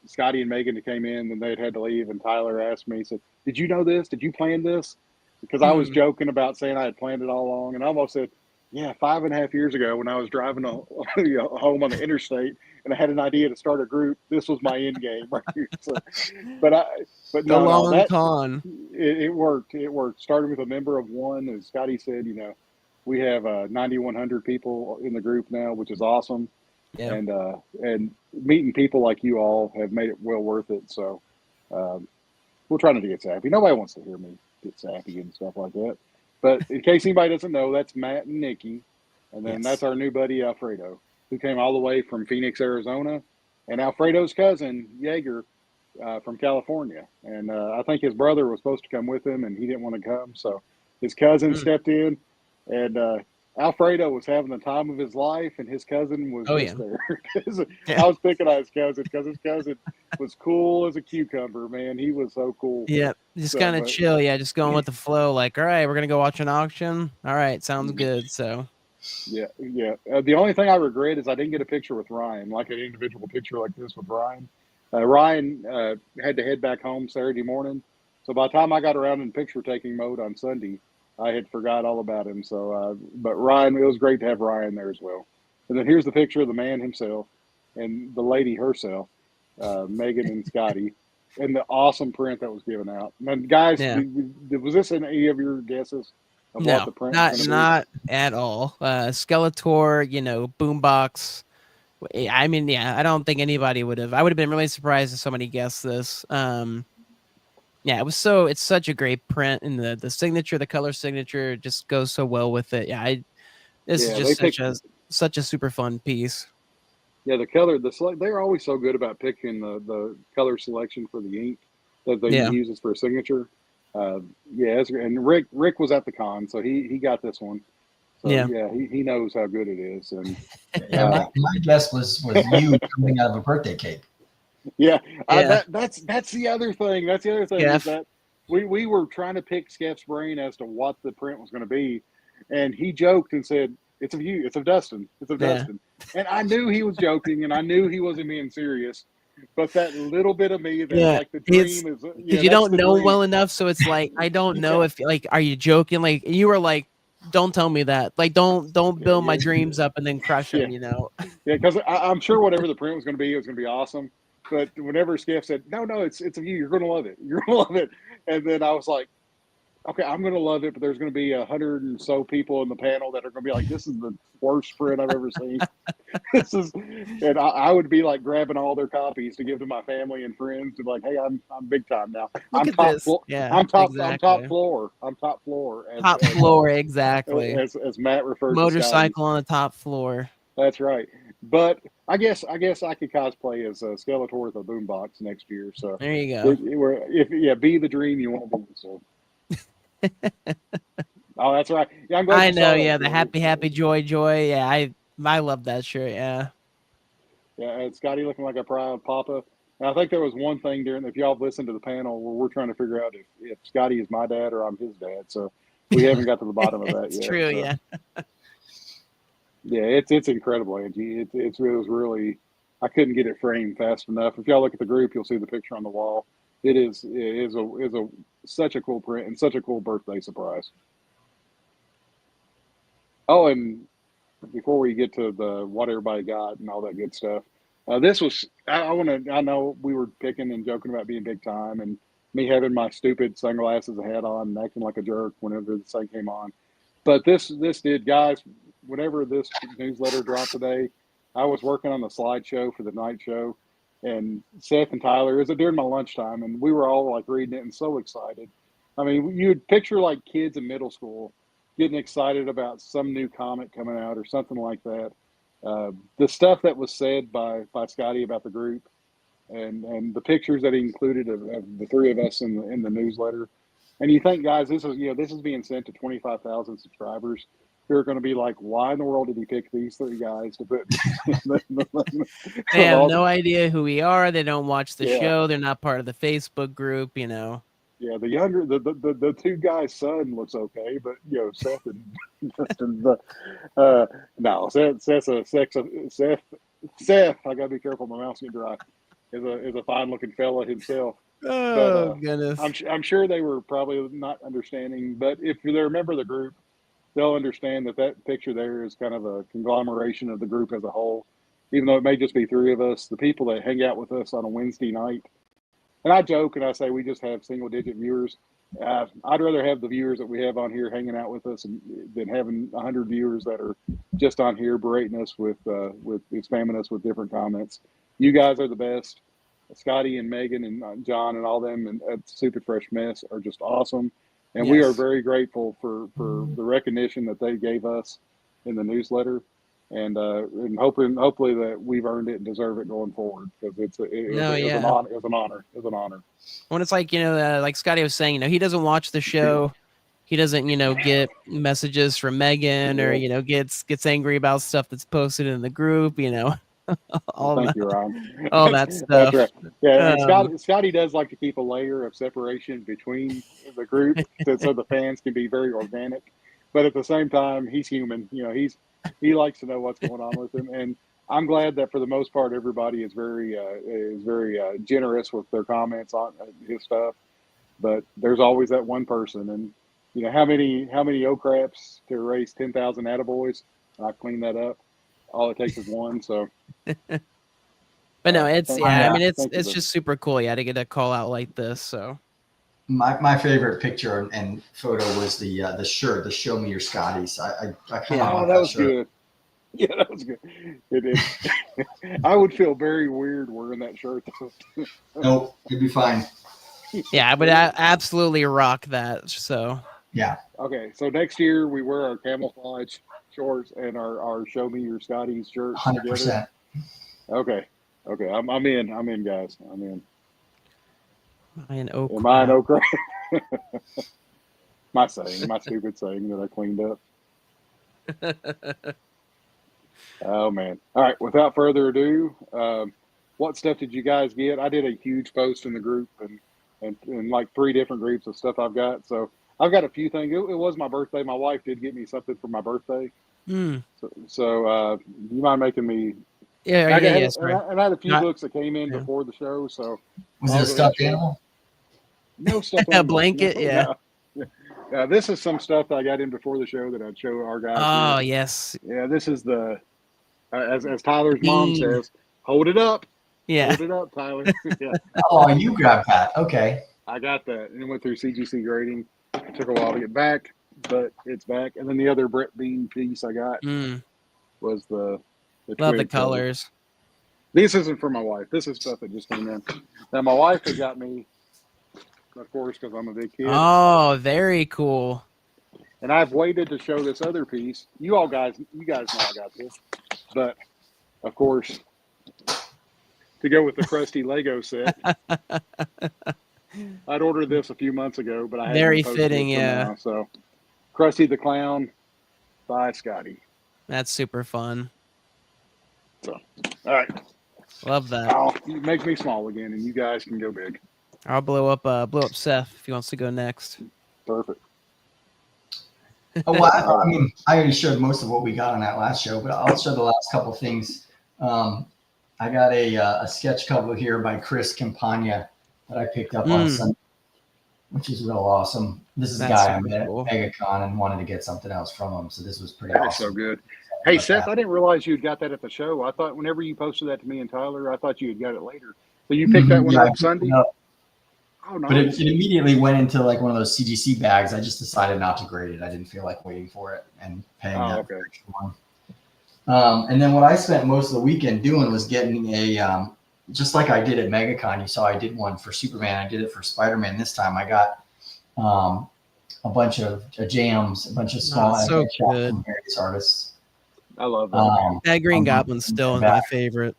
Skottie and Megan came in and they'd had to leave, and Tyler asked me, he said, "Did you know this? Did you plan this?" Because I was joking about saying I had planned it all along, and I almost said, "Yeah, 5.5 years ago when I was driving home on the interstate and I had an idea to start a group, this was my end game." Right here. So, but no, con. It worked. It worked. Started with a member of one, as Skottie said. We have 9,100 people in the group now, which is awesome. Yeah. And meeting people like you all have made it well worth it. So we're trying to get sappy. Nobody wants to hear me get sappy and stuff like that. But in case anybody doesn't know, that's Matt and Nikki. And then that's our new buddy, Alfredo, who came all the way from Phoenix, Arizona. And Alfredo's cousin, Jaeger, from California. And I think his brother was supposed to come with him, and he didn't want to come. So his cousin stepped in. And Alfredo was having the time of his life, and his cousin was there. I was picking on his cousin because his cousin was cool as a cucumber, man. He was so cool. Yeah, just kind of chill. Yeah, just going with the flow. Like, all right, we're going to go watch an auction. All right, sounds good. So, yeah. The only thing I regret is I didn't get a picture with Ryan, like an individual picture like this with Ryan. Ryan had to head back home Saturday morning. So by the time I got around in picture-taking mode on Sunday, I had forgot all about him. So, but Ryan, it was great to have Ryan there as well. And then here's the picture of the man himself and the lady herself, Megan and Skottie, and the awesome print that was given out. And guys, was this in any of your guesses of what the print was going to be? Not at all. Skeletor, boombox. I mean, I don't think anybody would have. I would have been really surprised if somebody guessed this. It's such a great print, and the signature, the color signature just goes so well with it. This is just such a super fun piece. Yeah, the color, they're always so good about picking the color selection for the ink that they uses for a signature. And Rick was at the con, so he got this one. So he knows how good it is. And my guess was you coming out of a birthday cake. That's the other thing. That's the other thing is that we were trying to pick Skeff's brain as to what the print was going to be, and he joked and said, it's of you. It's of Dustin. It's of Yeah. Dustin. And I knew he was joking, and I knew he wasn't being serious. But that little bit of me that's Yeah, like the it's dream is, because you that's don't the know dream. well enough, so it's like I don't know Yeah. if like are you joking? Like you were like, don't tell me that. Like don't build my Yeah. dreams up and then crush them. Yeah. You know. Yeah, because I'm sure whatever the print was going to be, it was going to be awesome. But whenever Steph said, "No, it's of you. You're going to love it. You're going to love it," and then I was like, "Okay, I'm going to love it," but there's going to be 100 and so people in the panel that are going to be like, "This is the worst print I've ever seen." This is, and I would be like grabbing all their copies to give to my family and friends, and like, "Hey, I'm big time now. Look I'm at top this. floor. Yeah, I'm top exactly. floor. I'm top floor." Top floor, exactly. As Matt referred to Scotty. Motorcycle on the top floor. That's right. But I guess I could cosplay as Skeletor with a boombox next year. So There you go. be the dream you want to be. So. Oh, that's right. Yeah, I'm glad I you saw know. that. Yeah, the happy joy. Yeah, I love that shirt. Yeah. Yeah, and Scotty looking like a proud papa. And I think there was one thing during, if y'all have listened to the panel, where we're trying to figure out if Scotty is my dad or I'm his dad. So we haven't got to the bottom of that It's yet. true. So. Yeah. Yeah, it's incredible, Angie. It was really, I couldn't get it framed fast enough. If y'all look at the group, you'll see the picture on the wall. It is such a cool print and such a cool birthday surprise. Oh, and before we get to the what everybody got and all that good stuff, this was I know we were picking and joking about being big time and me having my stupid sunglasses and hat on and acting like a jerk whenever the sun came on. But this did, guys. Whenever this newsletter dropped today, I was working on the slideshow for the night show, and Seth and Tyler, it was during my lunchtime, and we were all like reading it and so excited. I mean, you'd picture like kids in middle school getting excited about some new comic coming out or something like that. The stuff that was said by Skottie about the group, and the pictures that he included of the three of us in the newsletter. And you think, guys, this is being sent to 25,000 subscribers who are going to be like, why in the world did he pick these three guys to put? They have no idea who we are. They don't watch the Yeah. show. They're not part of the Facebook group. You know. Yeah, the two guys' son looks okay, but Seth and Dustin, no, Seth. I gotta be careful, my mouth's getting dry. Is a fine looking fella himself. Oh But goodness. I'm sure they were probably not understanding. But if they remember the group, they'll understand that picture there is kind of a conglomeration of the group as a whole. Even though it may just be three of us, the people that hang out with us on a Wednesday night. And I joke and I say we just have single digit viewers. I'd rather have the viewers that we have on here hanging out with us than having 100 viewers that are just on here berating us with spamming us with different comments. You guys are the best. Scotty and Megan and John and all them and at Stupid Fresh Mess are just awesome. And we are very grateful for the recognition that they gave us in the newsletter. And hopefully that we've earned it and deserve it going forward because it was an honor. It was an honor. It was an honor. When it's like like Skottie was saying, he doesn't watch the show. He doesn't get messages from Megan or gets angry about stuff that's posted in the group. Thank you, Ryan. All that stuff. That's right. Yeah, and Skottie does like to keep a layer of separation between the group so the fans can be very organic. But at the same time, he's human. He likes to know what's going on with him, and I'm glad that for the most part, everybody is very generous with their comments on his stuff. But there's always that one person, and how many craps to erase 10,000 attaboys? I clean that up. All it takes is one. So, but no, it's I mean, it's just super cool. To get a call out like this. So. My favorite picture and photo was the shirt, the "Show Me Your Scotties." I kind of want that was shirt. good. Yeah, that was good. It is. I would feel very weird wearing that shirt. Nope, you'd be fine. Yeah, I would absolutely rock that. So yeah. Okay, so next year we wear our camouflage shorts and our "Show Me Your Scotties" shirts 100%. together. Okay, I'm in, guys. I'm in. Mine Okra. My stupid saying that I cleaned up. Oh man! All right. Without further ado, what stuff did you guys get? I did a huge post in the group and like 3 different groups of stuff I've got. So I've got a few things. It was my birthday. My wife did get me something for my birthday. Mm. So you mind making me? Yeah, I yeah, had, yeah. Sorry. and I had a few Not- books that came in yeah. before the show, so Was I'll it a go ahead and stuffed show. animal? No stuff. A blanket, yeah. No. This is some stuff that I got in before the show that I'd show our guys Oh, here. yes. Yeah, this is the as Tyler's mom Bean. says, hold it up, Yeah. hold it up, Tyler. Yeah, Oh, you grabbed that. Okay. I got that, and it went through CGC grading. It took a while to get back, but it's back. And then the other Brett Bean piece I got Mm. was the Love the twig cover. colors. This isn't for my wife. This is stuff that just came in. Now my wife had got me, of course, because I'm a big kid. Oh, very cool. And I've waited to show this other piece. You guys know I got this, but of course, to go with the Krusty Lego set, I'd ordered this a few months ago, but I haven't Very posted fitting, it till yeah. now. So, Krusty the Clown by Skottie. That's super fun. So, all right, Love that. it makes me small again, and you guys can go big. I'll blow up Seth if he wants to go next. Perfect. Oh, well, I mean, I already showed most of what we got on that last show, but I'll show the last couple things. I got a sketch cover here by Chris Campagna that I picked up on Sunday, which is real awesome. This is a guy I met at MegaCon and wanted to get something else from him, so this was pretty awesome. That's so good. Hey, Seth, I didn't realize you'd got that at the show. I thought whenever you posted that to me and Tyler, I thought you had got it later. So you picked that one up Sunday? Oh, nice. But it immediately went into like one of those CGC bags. I just decided not to grade it. I didn't feel like waiting for it and paying that extra one. And then what I spent most of the weekend doing was getting a, just like I did at MegaCon, you saw I did one for Superman. I did it for Spider-Man this time. I got a bunch of jams, a bunch of small so good from various artists. I love that. That Green Goblin's still my favorite.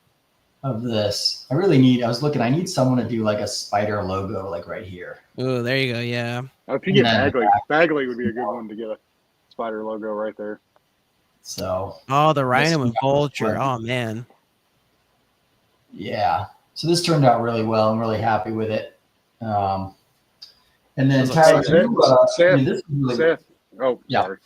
Of this, I need someone to do like a spider logo, like right here. Oh, there you go. Yeah. If you get Bagley would be a good one to get a spider logo right there. So. Oh, the Rhino and Vulture. Oh man. Yeah. So this turned out really well. I'm really happy with it. And then Tyler, Seth. Oh, yeah. Sorry.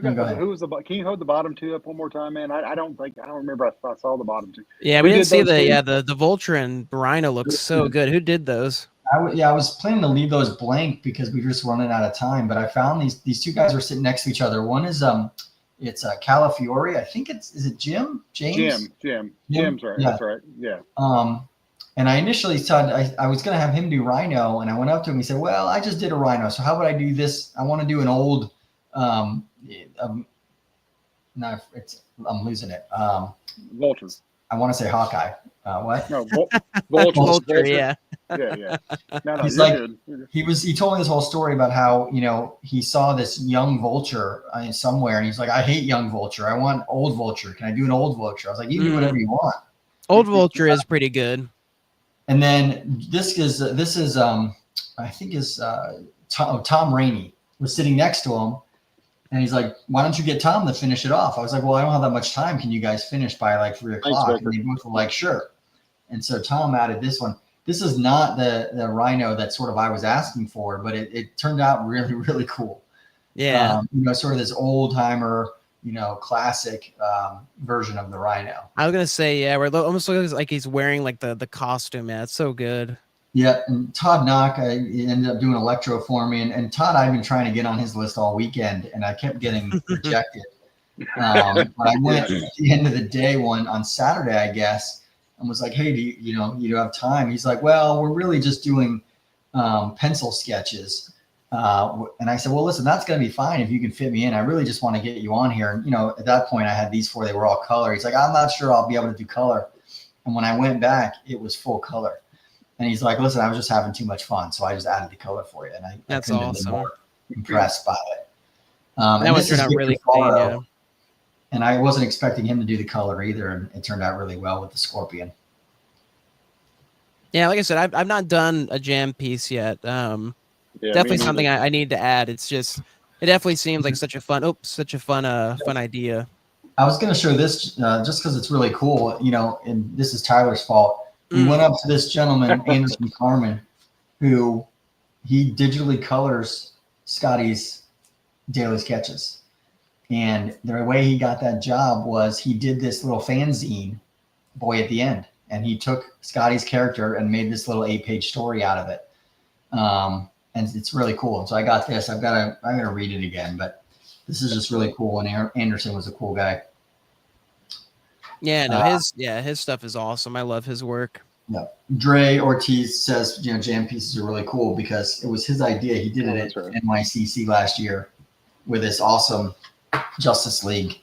Who was the? Can you hold the bottom two up one more time, man? I don't remember. I saw the bottom two. Yeah, we didn't see the Vulture and Rhino looks so good. Who did those? I was planning to leave those blank because we were just running out of time. But I found these two guys were sitting next to each other. One is it's Calafiore. I think is it Jim? James? Jim's right. Yeah. That's right. Yeah. And I initially thought I was going to have him do Rhino, and I went up to him. He said, "Well, I just did a Rhino, so how about I do this? I want to do an old." No, I'm losing it. Vulture. I want to say Hawkeye. What? No, Vulture. Yeah. Yeah. No, he's like, he told me this whole story about how, he saw this young Vulture somewhere, and he's like, I hate young Vulture. I want old Vulture. Can I do an old Vulture? I was like, you can do whatever you want. Old Vulture is pretty good. And then this is I think is Tom Rainey was sitting next to him. And he's like, why don't you get Tom to finish it off? I was like, well, I don't have that much time. Can you guys finish by like 3 o'clock? And they both were like, sure. And so Tom added this one. This is not the Rhino that sort of I was asking for, but it turned out really, really cool. Yeah. Sort of this old timer, classic version of the Rhino. I was going to say, yeah, where it almost looks like he's wearing like the costume. Yeah, it's so good. Yeah, and Todd Knock, I ended up doing Electro for me, and Todd, I've been trying to get on his list all weekend, and I kept getting rejected. But I went at the end of the day on Saturday, I guess, and was like, "Hey, do you have time?" He's like, "Well, we're really just doing pencil sketches," and I said, "Well, listen, that's gonna be fine if you can fit me in. I really just want to get you on here." And at that point, I had these 4; they were all color. He's like, "I'm not sure I'll be able to do color," and when I went back, it was full color. And he's like, listen, I was just having too much fun, so I just added the color for you. And I couldn't have been more impressed by it. That one turned out really clean, yeah. And I wasn't expecting him to do the color either, and it turned out really well with the Scorpion. Yeah, like I said, I've not done a jam piece yet. Definitely something I need to add. It's just, it definitely seems like such a fun idea. I was going to show this just because it's really cool, and this is Tyler's fault. We went up to this gentleman, Anderson Carmen, who he digitally colors Skottie's daily sketches. And the way he got that job was he did this little fanzine, Boy at the End, and he took Skottie's character and made this little 8-page story out of it. And it's really cool. And so I got this. I'm gonna read it again, but this is just really cool. And Anderson was a cool guy. Yeah, no, his stuff is awesome. I love his work. Yeah. Dre Ortiz says, jam pieces are really cool because it was his idea. He did it at NYCC last year with this awesome Justice League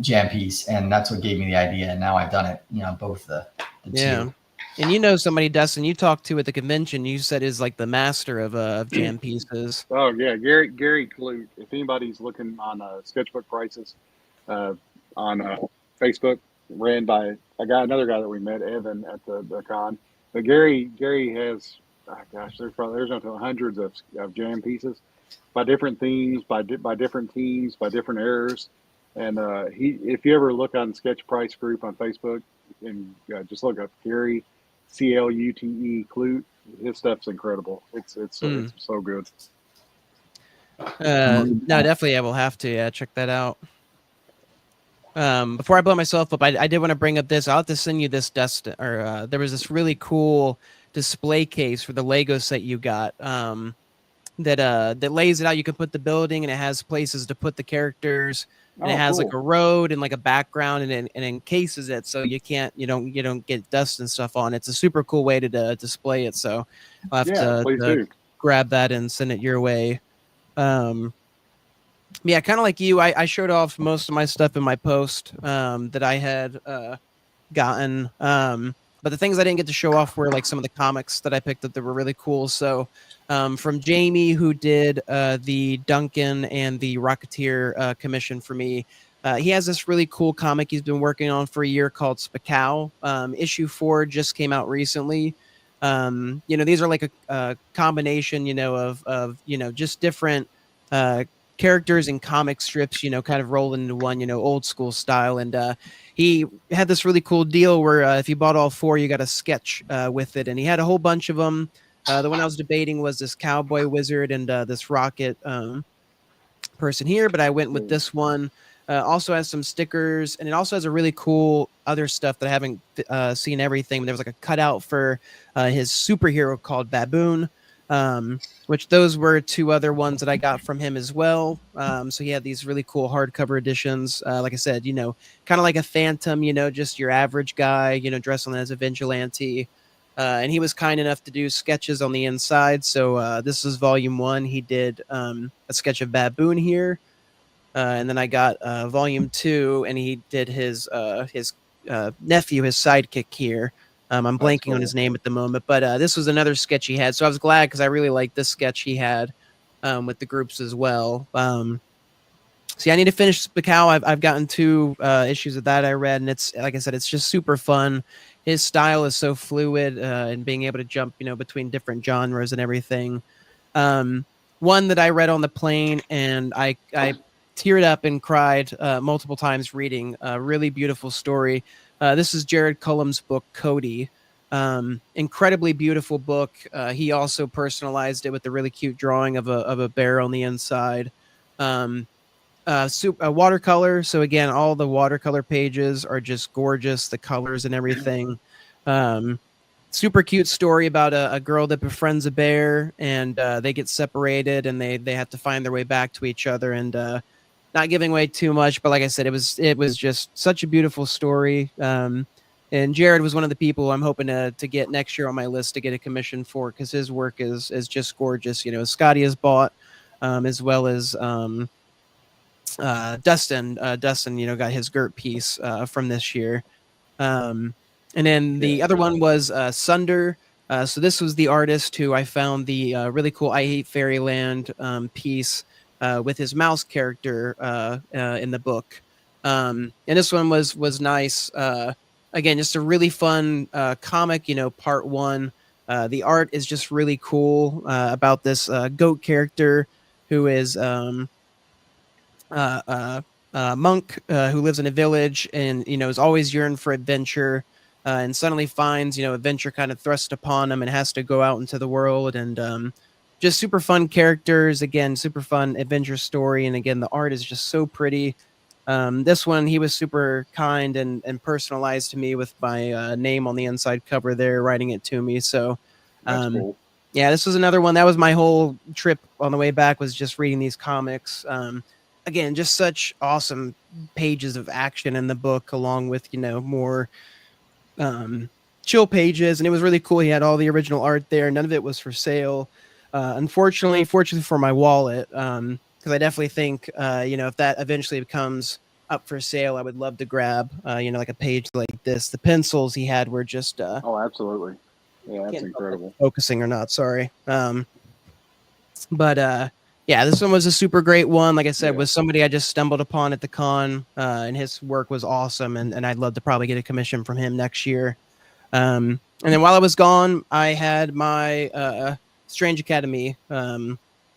jam piece, and that's what gave me the idea. And now I've done it, both the two. And somebody, Dustin, you talked to at the convention, you said is like the master of jam pieces. Oh yeah, Gary Clute. If anybody's looking on sketchbook prices on Facebook, ran by another guy that we met, Evan, at the con. But Gary has, there's hundreds of jam pieces by different themes, by different teams, by different errors. And if you ever look on Sketch Price group on Facebook and just look up Gary Clute, Clute, his stuff's incredible. It's so good. No, definitely I will have to check that out. Before I blow myself up, I did want to bring up this. I'll have to send you this, Dustin. Or there was this really cool display case for the Lego set you got. That lays it out. You can put the building, and it has places to put the characters, and it has like a road and like a background, and encases it so you don't get dust and stuff on. It's a super cool way to display it. So I'll have to grab that and send it your way. Yeah, kind of like you, I showed off most of my stuff in my post that I had gotten. But the things I didn't get to show off were like some of the comics that I picked up that were really cool. So from Jamie, who did the Duncan and the Rocketeer commission for me, he has this really cool comic he's been working on for a year called Spakow. Issue 4 just came out recently. These are like a combination, of just different characters and comic strips, kind of rolling into one, old school style. And he had this really cool deal where if you bought all 4, you got a sketch with it. And he had a whole bunch of them. The one I was debating was this cowboy wizard and this rocket person here, but I went with this one. Also has some stickers, and it also has a really cool other stuff that I haven't seen everything. There was like a cutout for his superhero called Baboon. Which those were 2 other ones that I got from him as well. So he had these really cool hardcover editions. Like I said, kind of like a Phantom, just your average guy, dressing as a vigilante. And he was kind enough to do sketches on the inside. So this is volume 1. He did a sketch of Baboon here. And then I got volume 2, and he did his nephew, his sidekick here. I'm blanking on his name at the moment, but this was another sketch he had. So I was glad because I really liked this sketch he had with the groups as well. See, I need to finish Spakow. I've gotten 2 issues of that I read, and it's, like I said, it's just super fun. His style is so fluid and being able to jump, between different genres and everything. One that I read on the plane, and I teared up and cried multiple times reading a really beautiful story. This is Jared Cullum's book, Cody. Incredibly beautiful book. He also personalized it with a really cute drawing of a bear on the inside. Watercolor. So again, all the watercolor pages are just gorgeous. The colors and everything. Super cute story about a girl that befriends a bear, and they get separated, and they have to find their way back to each other. And not giving away too much, but like I said, it was just such a beautiful story. And Jared was one of the people I'm hoping to get next year on my list to get a commission for, because his work is just gorgeous. Skottie has bought, as well as Dustin. Dustin, got his Gert piece from this year. And then the other one was Sunder. So this was the artist who I found the really cool I Hate Fairyland piece with his mouse character in the book. And this one was nice. Again, just a really fun comic, part 1. The art is just really cool about this goat character who is a monk who lives in a village and, is always yearned for adventure. And suddenly finds, adventure kind of thrust upon him and has to go out into the world and just super fun characters. Again, super fun adventure story. And again, the art is just so pretty. This one, he was super kind and personalized to me with my name on the inside cover there, writing it to me. So, That's cool. yeah, this was another one. That was my whole trip on the way back, was just reading these comics. Again, just such awesome pages of action in the book, along with, more chill pages. And it was really cool. He had all the original art there. None of it was for sale. Fortunately for my wallet, because I definitely think, if that eventually becomes up for sale, I would love to grab, like a page like this. The pencils he had were just Oh, absolutely. Yeah, that's incredible. focusing or not, sorry. But yeah, this one was a super great one. Like I said, was somebody I just stumbled upon at the con, and his work was awesome, and I'd love to probably get a commission from him next year. And then while I was gone, I had my Strange Academy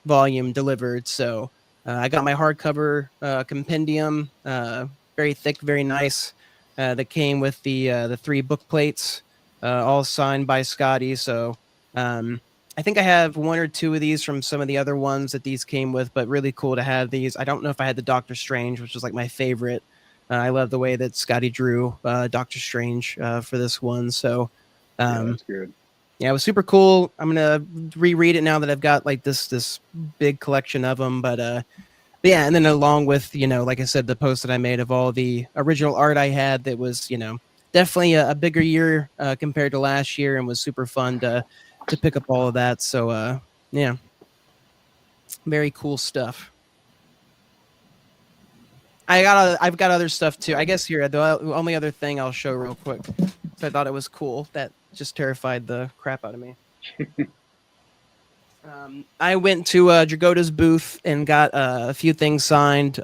volume delivered. So I got my hardcover compendium, very thick, very nice. That came with the 3 book plates, all signed by Skottie. So I think I have 1 or 2 of these from some of the other ones that these came with, but really cool to have these. I don't know if I had the Doctor Strange, which was like my favorite. I love the way that Skottie drew Doctor Strange for this one. So, that's good. Yeah, it was super cool. I'm gonna reread it now that I've got like this big collection of them. But yeah, and then along with like I said, the post that I made of all the original art I had, that was definitely a bigger year compared to last year, and was super fun to pick up all of that. So yeah, very cool stuff. I've got other stuff too. I guess here the only other thing I'll show real quick. So I thought it was cool. That just terrified the crap out of me. I went to Dragota's booth and got a few things signed.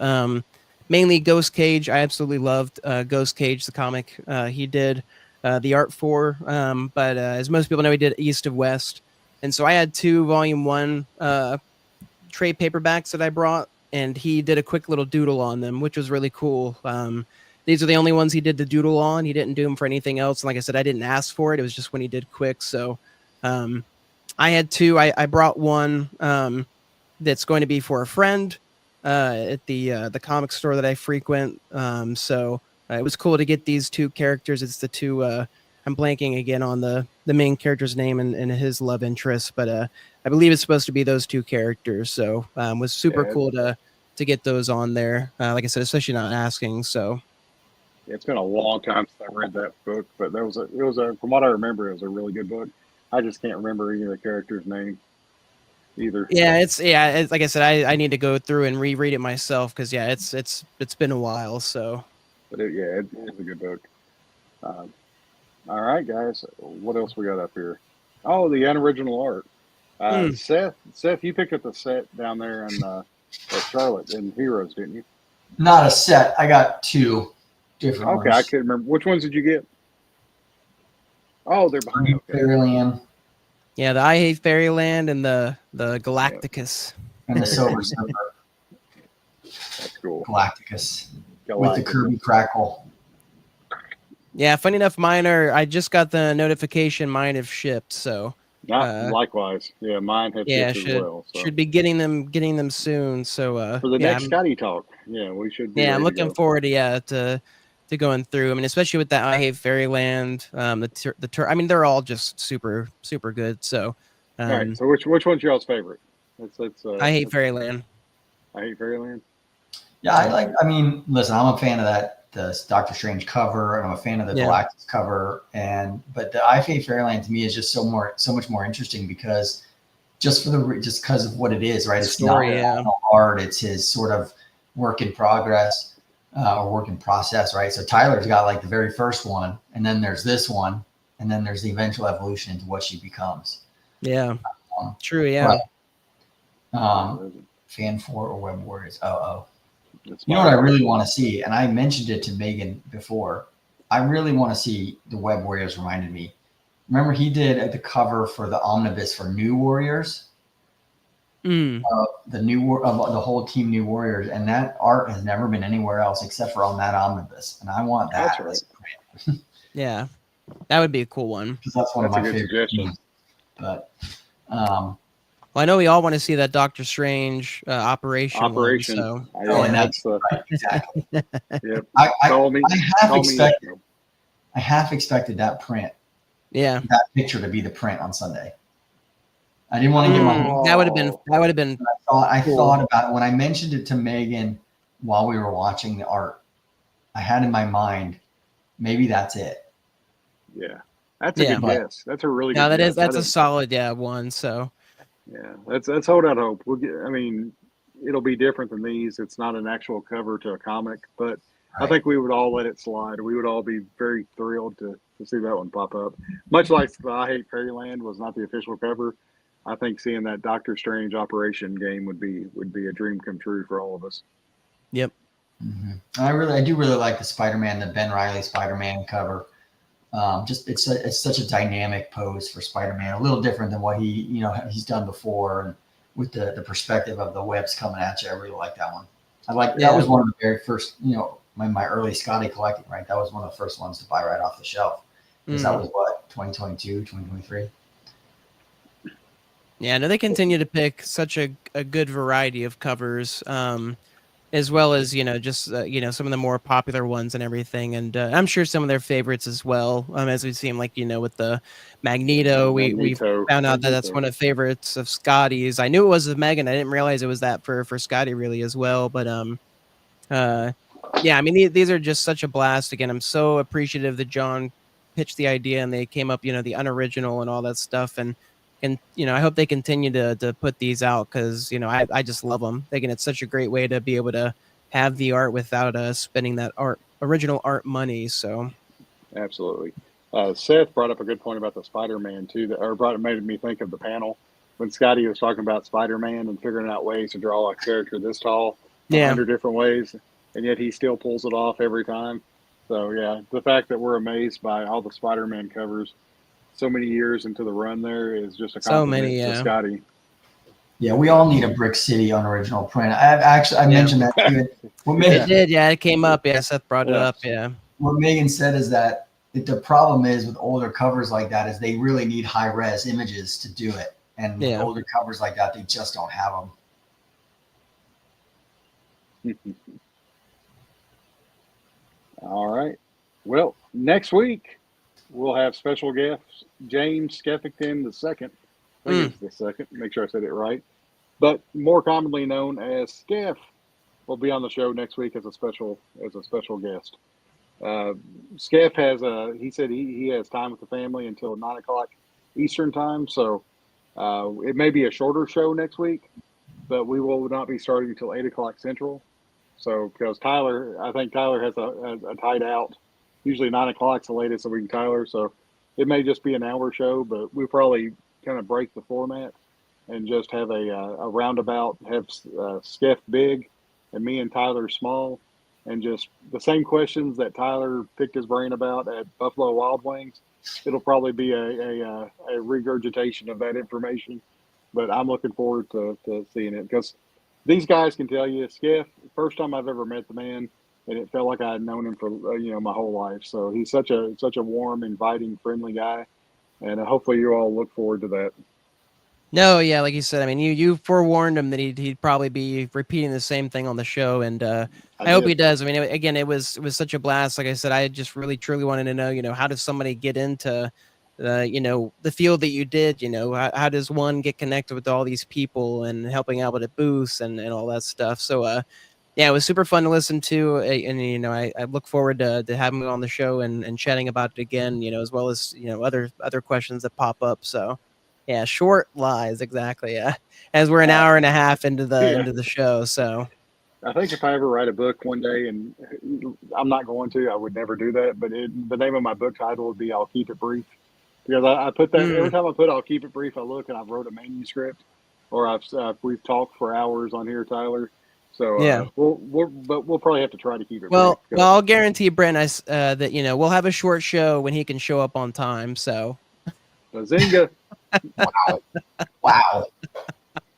Mainly Ghost Cage. I absolutely loved Ghost Cage, the comic he did the art for. But as most people know, he did East of West. And so I had 2 volume 1 trade paperbacks that I brought, and he did a quick little doodle on them, which was really cool. These are the only ones he did the doodle on. He didn't do them for anything else. And like I said, I didn't ask for it. It was just when he did quick. So I had 2. I brought one that's going to be for a friend at the comic store that I frequent. So it was cool to get these 2 characters. It's the 2. I'm blanking again on the main character's name and his love interest, but I believe it's supposed to be those 2 characters. So it was super cool to get those on there. Like I said, especially not asking. So it's been a long time since I read that book, but it was a from what I remember, it was a really good book. I just can't remember any of the characters' name either. Yeah, it's like I said, I need to go through and reread it myself, because it's been a while. So, but it is a good book. All right, guys, what else we got up here? Oh, the unoriginal art. Seth, you picked up the set down there in at Charlotte in Heroes, didn't you? Not a set. I got 2 different ones. Okay, I couldn't remember. Which ones did you get? Oh, they're behind. Okay. Fairyland. Yeah, the I Hate Fairyland and the Galacticus. And the Silver Surfer. That's cool. Galacticus. With the Kirby crackle. Yeah, funny enough, I just got the notification mine have shipped, so likewise. Yeah, mine have shipped as well. So. Should be getting them soon. So for the next Skottie talk. Yeah, we should be I'm looking forward to going through. I mean, especially with that I Hate Fairyland, I mean, they're all just super, super good. So all right. So which one's y'all's favorite? I Hate Fairyland. I Hate Fairyland. Yeah, I mean, listen, I'm a fan of the Doctor Strange cover, and I'm a fan of the Galactus cover, but the I Hate Fairyland to me is just so much more interesting, because just because of what it is, right? It's story, not art; it's his sort of work in progress or work in process, right? So Tyler's got like the very first one, and then there's this one, and then there's the eventual evolution into what she becomes. Yeah, true. Yeah. Fan 4 or Web Warriors. You know what I really want to see, and I mentioned it to Megan before. I really want to see the Web Warriors. Reminded me. Remember, he did the cover for the omnibus for New Warriors. The whole team New Warriors, and that art has never been anywhere else except for on that omnibus, and I want that. That's right. Yeah, that would be a cool one. Because that's one of my favorite suggestions. But Well, I know we all want to see that Doctor Strange operation. Operation. One, so. Oh, and that's the right, exactly. yep. I Call me. half Call me. expected. I half expected that print, Yeah, that picture to be the print on Sunday. I didn't want to give my whole. that would have been. I cool. thought about it when I mentioned it to Megan while we were watching the art. I had in my mind, maybe that's it. Yeah, that's a good guess. That's a really no, good. that guess. is that's a solid one. So yeah, let's hold out hope. We'll get. I mean, it'll be different than these. It's not an actual cover to a comic, but I Right. think we would all let it slide. We would all be very thrilled to see that one pop up. Much like the I Hate Fairyland was not the official cover. I think seeing that Doctor Strange Operation game would be a dream come true for all of us. Yep. Mm-hmm. I do really like the Spider-Man, the Ben Reilly Spider-Man cover. Just it's such a dynamic pose for Spider-Man, a little different than what he's done before, and with the perspective of the webs coming at you. I really like that one. That was one of the very first, my early Skottie collecting, right? That was one of the first ones to buy right off the shelf. Because that was what, 2022, 2023? Yeah, no, they continue to pick such a good variety of covers, as well as just some of the more popular ones and everything, and I'm sure some of their favorites as well. As we've seen, like with the Magneto, we found out that that's one of the favorites of Skottie's. I knew it was of Megan. I didn't realize it was that for Skottie really as well. But yeah, I mean these are just such a blast. Again, I'm so appreciative that John pitched the idea and they came up, the unoriginal and all that stuff. And I hope they continue to put these out because I just love them. Again, it's such a great way to be able to have the art without spending that original art money. So absolutely. Seth brought up a good point about the Spider-Man too, made me think of the panel when Skottie was talking about Spider-Man and figuring out ways to draw a character this tall 100 different ways, and yet he still pulls it off every time. So yeah, the fact that we're amazed by all the Spider-Man covers so many years into the run there is just a compliment to Skottie. Yeah, we all need a Brick City unoriginal print. I mentioned that too. It did, it came up. Yeah, Seth brought it up. Yeah. What Megan said is that the problem is with older covers like that is they really need high res images to do it, and with older covers like that, they just don't have them. All right. Well, next week we'll have special guests James Skeffington II. I think it's the second. Make sure I said it right. But more commonly known as Skeff will be on the show next week as a special guest. Skeff he said he has time with the family until 9:00 Eastern time, so it may be a shorter show next week, but we will not be starting until 8:00 Central. So because I think Tyler has a tight out. Usually 9:00 is the latest a week, Tyler. So it may just be an hour show, but we probably kind of break the format and just have a roundabout, have Skeff big and me and Tyler small, and just the same questions that Tyler picked his brain about at Buffalo Wild Wings. It'll probably be a regurgitation of that information, but I'm looking forward to seeing it because these guys can tell you, Skeff, first time I've ever met the man, and it felt like I had known him for my whole life. So he's such a warm, inviting, friendly guy, and hopefully you all look forward to that. No, yeah, like you said, I mean, you forewarned him that he'd probably be repeating the same thing on the show, and I hope he does. I mean, again, it was such a blast. Like I said, I just really truly wanted to know, how does somebody get into the field that you did? How does one get connected with all these people and helping out with the booths and all that stuff? So yeah, it was super fun to listen to, and I look forward to having him on the show and chatting about it again, as well as other questions that pop up. So yeah, short lies, exactly. Yeah, as we're an hour and a half into the show. So I think if I ever write a book one day, and I'm not going to, I would never do that. But the name of my book title would be "I'll Keep It Brief," because I put that every time I put "I'll keep it brief," I look and I've wrote a manuscript, or we've talked for hours on here, Tyler. So yeah, we'll probably have to try to keep it. Well, I'll guarantee Brent that we'll have a short show when he can show up on time. So, Bazinga! Wow!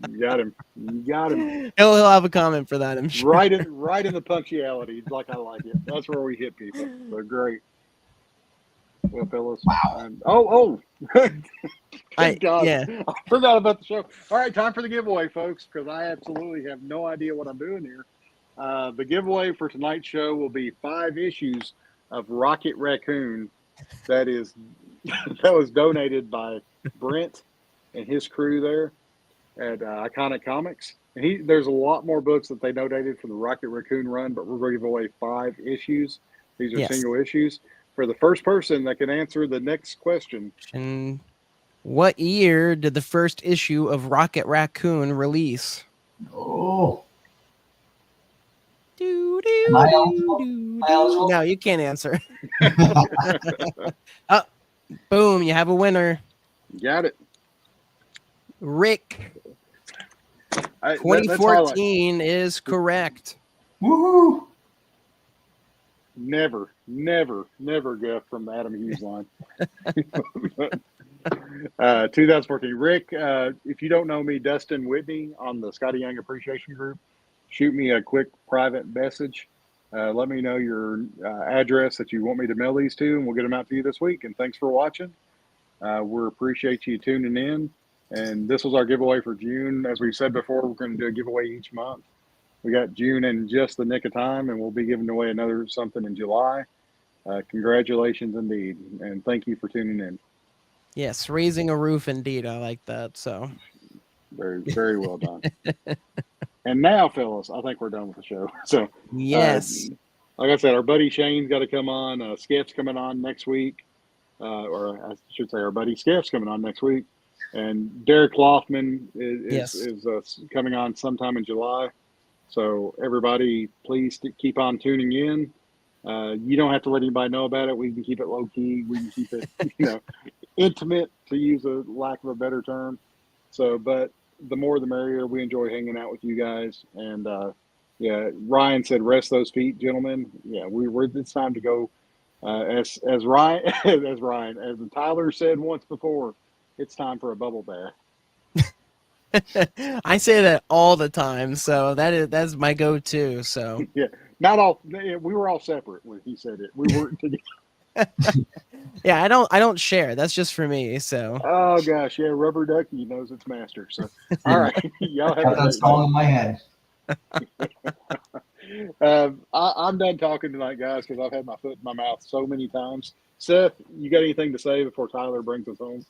You got him. He'll have a comment for that. I'm sure. Right in the punctuality, like I like it. That's where we hit people. So great. Well, fellas. Wow. Good God. yeah. I forgot about the show. All right, time for the giveaway, folks, because I absolutely have no idea what I'm doing here. The giveaway for tonight's show will be 5 issues of Rocket Raccoon that was donated by Brent and his crew there at Iconic Comics. And there's a lot more books that they donated for the Rocket Raccoon run, but we're going to give away 5 issues. These are Yes. single issues. For the first person that can answer the next question, And what year did the first issue of Rocket Raccoon release? Oh, Do, Am I do, eligible? do, Am I do. eligible? No, you can't answer. Boom, you have a winner. got it. Rick, That's highlight. 2014 is correct. woohoo! Never Guff from the Adam Hughes line. 2014. Rick, if you don't know me, Dustin Whitney on the Skottie Young Appreciation Group, shoot me a quick private message. Let me know your address that you want me to mail these to, and we'll get them out to you this week. And thanks for watching. We appreciate you tuning in. And this was our giveaway for June. As we've said before, we're going to do a giveaway each month. We got June in just the nick of time, and we'll be giving away another something in July. Congratulations indeed, and thank you for tuning in. Yes, raising a roof indeed. I like that. So Very, very well done. And now, fellas, I think we're done with the show. So, yes. like I said, our buddy Shane's got to come on. Skip's coming on next week, or I should say, our buddy Skip's coming on next week, and Derek Loftman is coming on sometime in July. So, everybody, please keep on tuning in. You don't have to let anybody know about it. We can keep it low key. We can keep it, intimate, to use a lack of a better term. So, but the more the merrier. We enjoy hanging out with you guys. And Ryan said, "Rest those feet, gentlemen." Yeah, it's time to go. As Ryan, as Tyler said once before, it's time for a bubble bath. I say that all the time, so that's my go-to. So Yeah, not all. We were all separate when he said it. We weren't together. yeah, I don't share. That's just for me. So Oh gosh, yeah, Rubber Ducky knows its master. So all right, y'all have Got a that great song in my head. night. I'm done talking tonight, guys, because I've had my foot in my mouth so many times. Seth, you got anything to say before Tyler brings us home?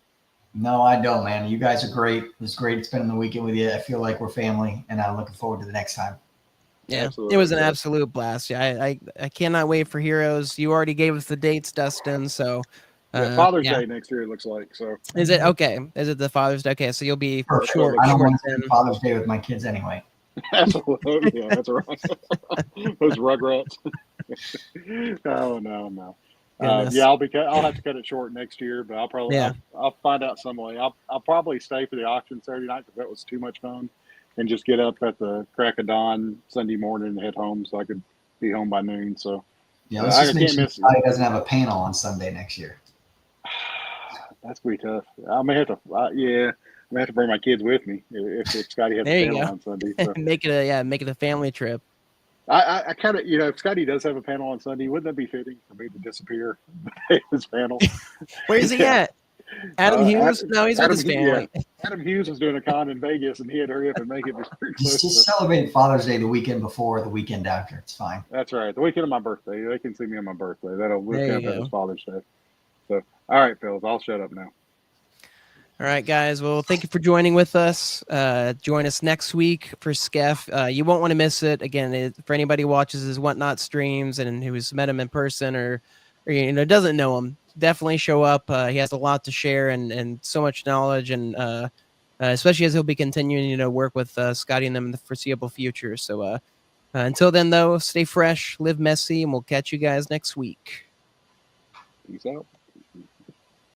No, I don't, man. You guys are great. It was great spending the weekend with you. I feel like we're family, and I'm looking forward to the next time. yeah, Absolutely, it was an yeah. absolute blast. Yeah, I cannot wait for Heroes. You already gave us the dates, Dustin. So Father's Day next year, it looks like. So Is it okay? Is it the Father's Day? Okay, so you'll be Perfect. short. I don't short want to then. spend Father's Day with my kids anyway. absolutely, yeah, that's right. Those Rugrats. Oh no. Goodness. I'll have to cut it short next year, but I'll find out some way. I'll probably stay for the auction Saturday night because that was too much fun, and just get up at the crack of dawn Sunday morning and head home so I could be home by noon. So Yeah, let's just make sure Scottie doesn't have a panel on Sunday next year. that's gonna be tough. I may have to. I may have to bring my kids with me if Skottie has There a you panel go. on Sunday. So. make it a family trip. I kind of, if Skottie does have a panel on Sunday, wouldn't that be fitting for me to disappear at his panel? Where is he at? Adam Hughes? No, he's with Adam, his family. yeah. Adam Hughes was doing a con in Vegas, and he had to hurry up and make it. Just celebrate Father's Day the weekend before, the weekend after. It's fine. That's right. The weekend of my birthday. They can see me on my birthday. We'll There count you that go. as Father's Day. So, all right, fellas, I'll shut up now. All right, guys. Well, thank you for joining with us. Join us next week for Skeff. You won't want to miss it. Again, for anybody who watches his Whatnot streams and who's met him in person or doesn't know him, definitely show up. He has a lot to share and so much knowledge, and especially as he'll be continuing to work with Skottie and them in the foreseeable future. So until then, though, stay fresh, live messy, and we'll catch you guys next week. Peace out.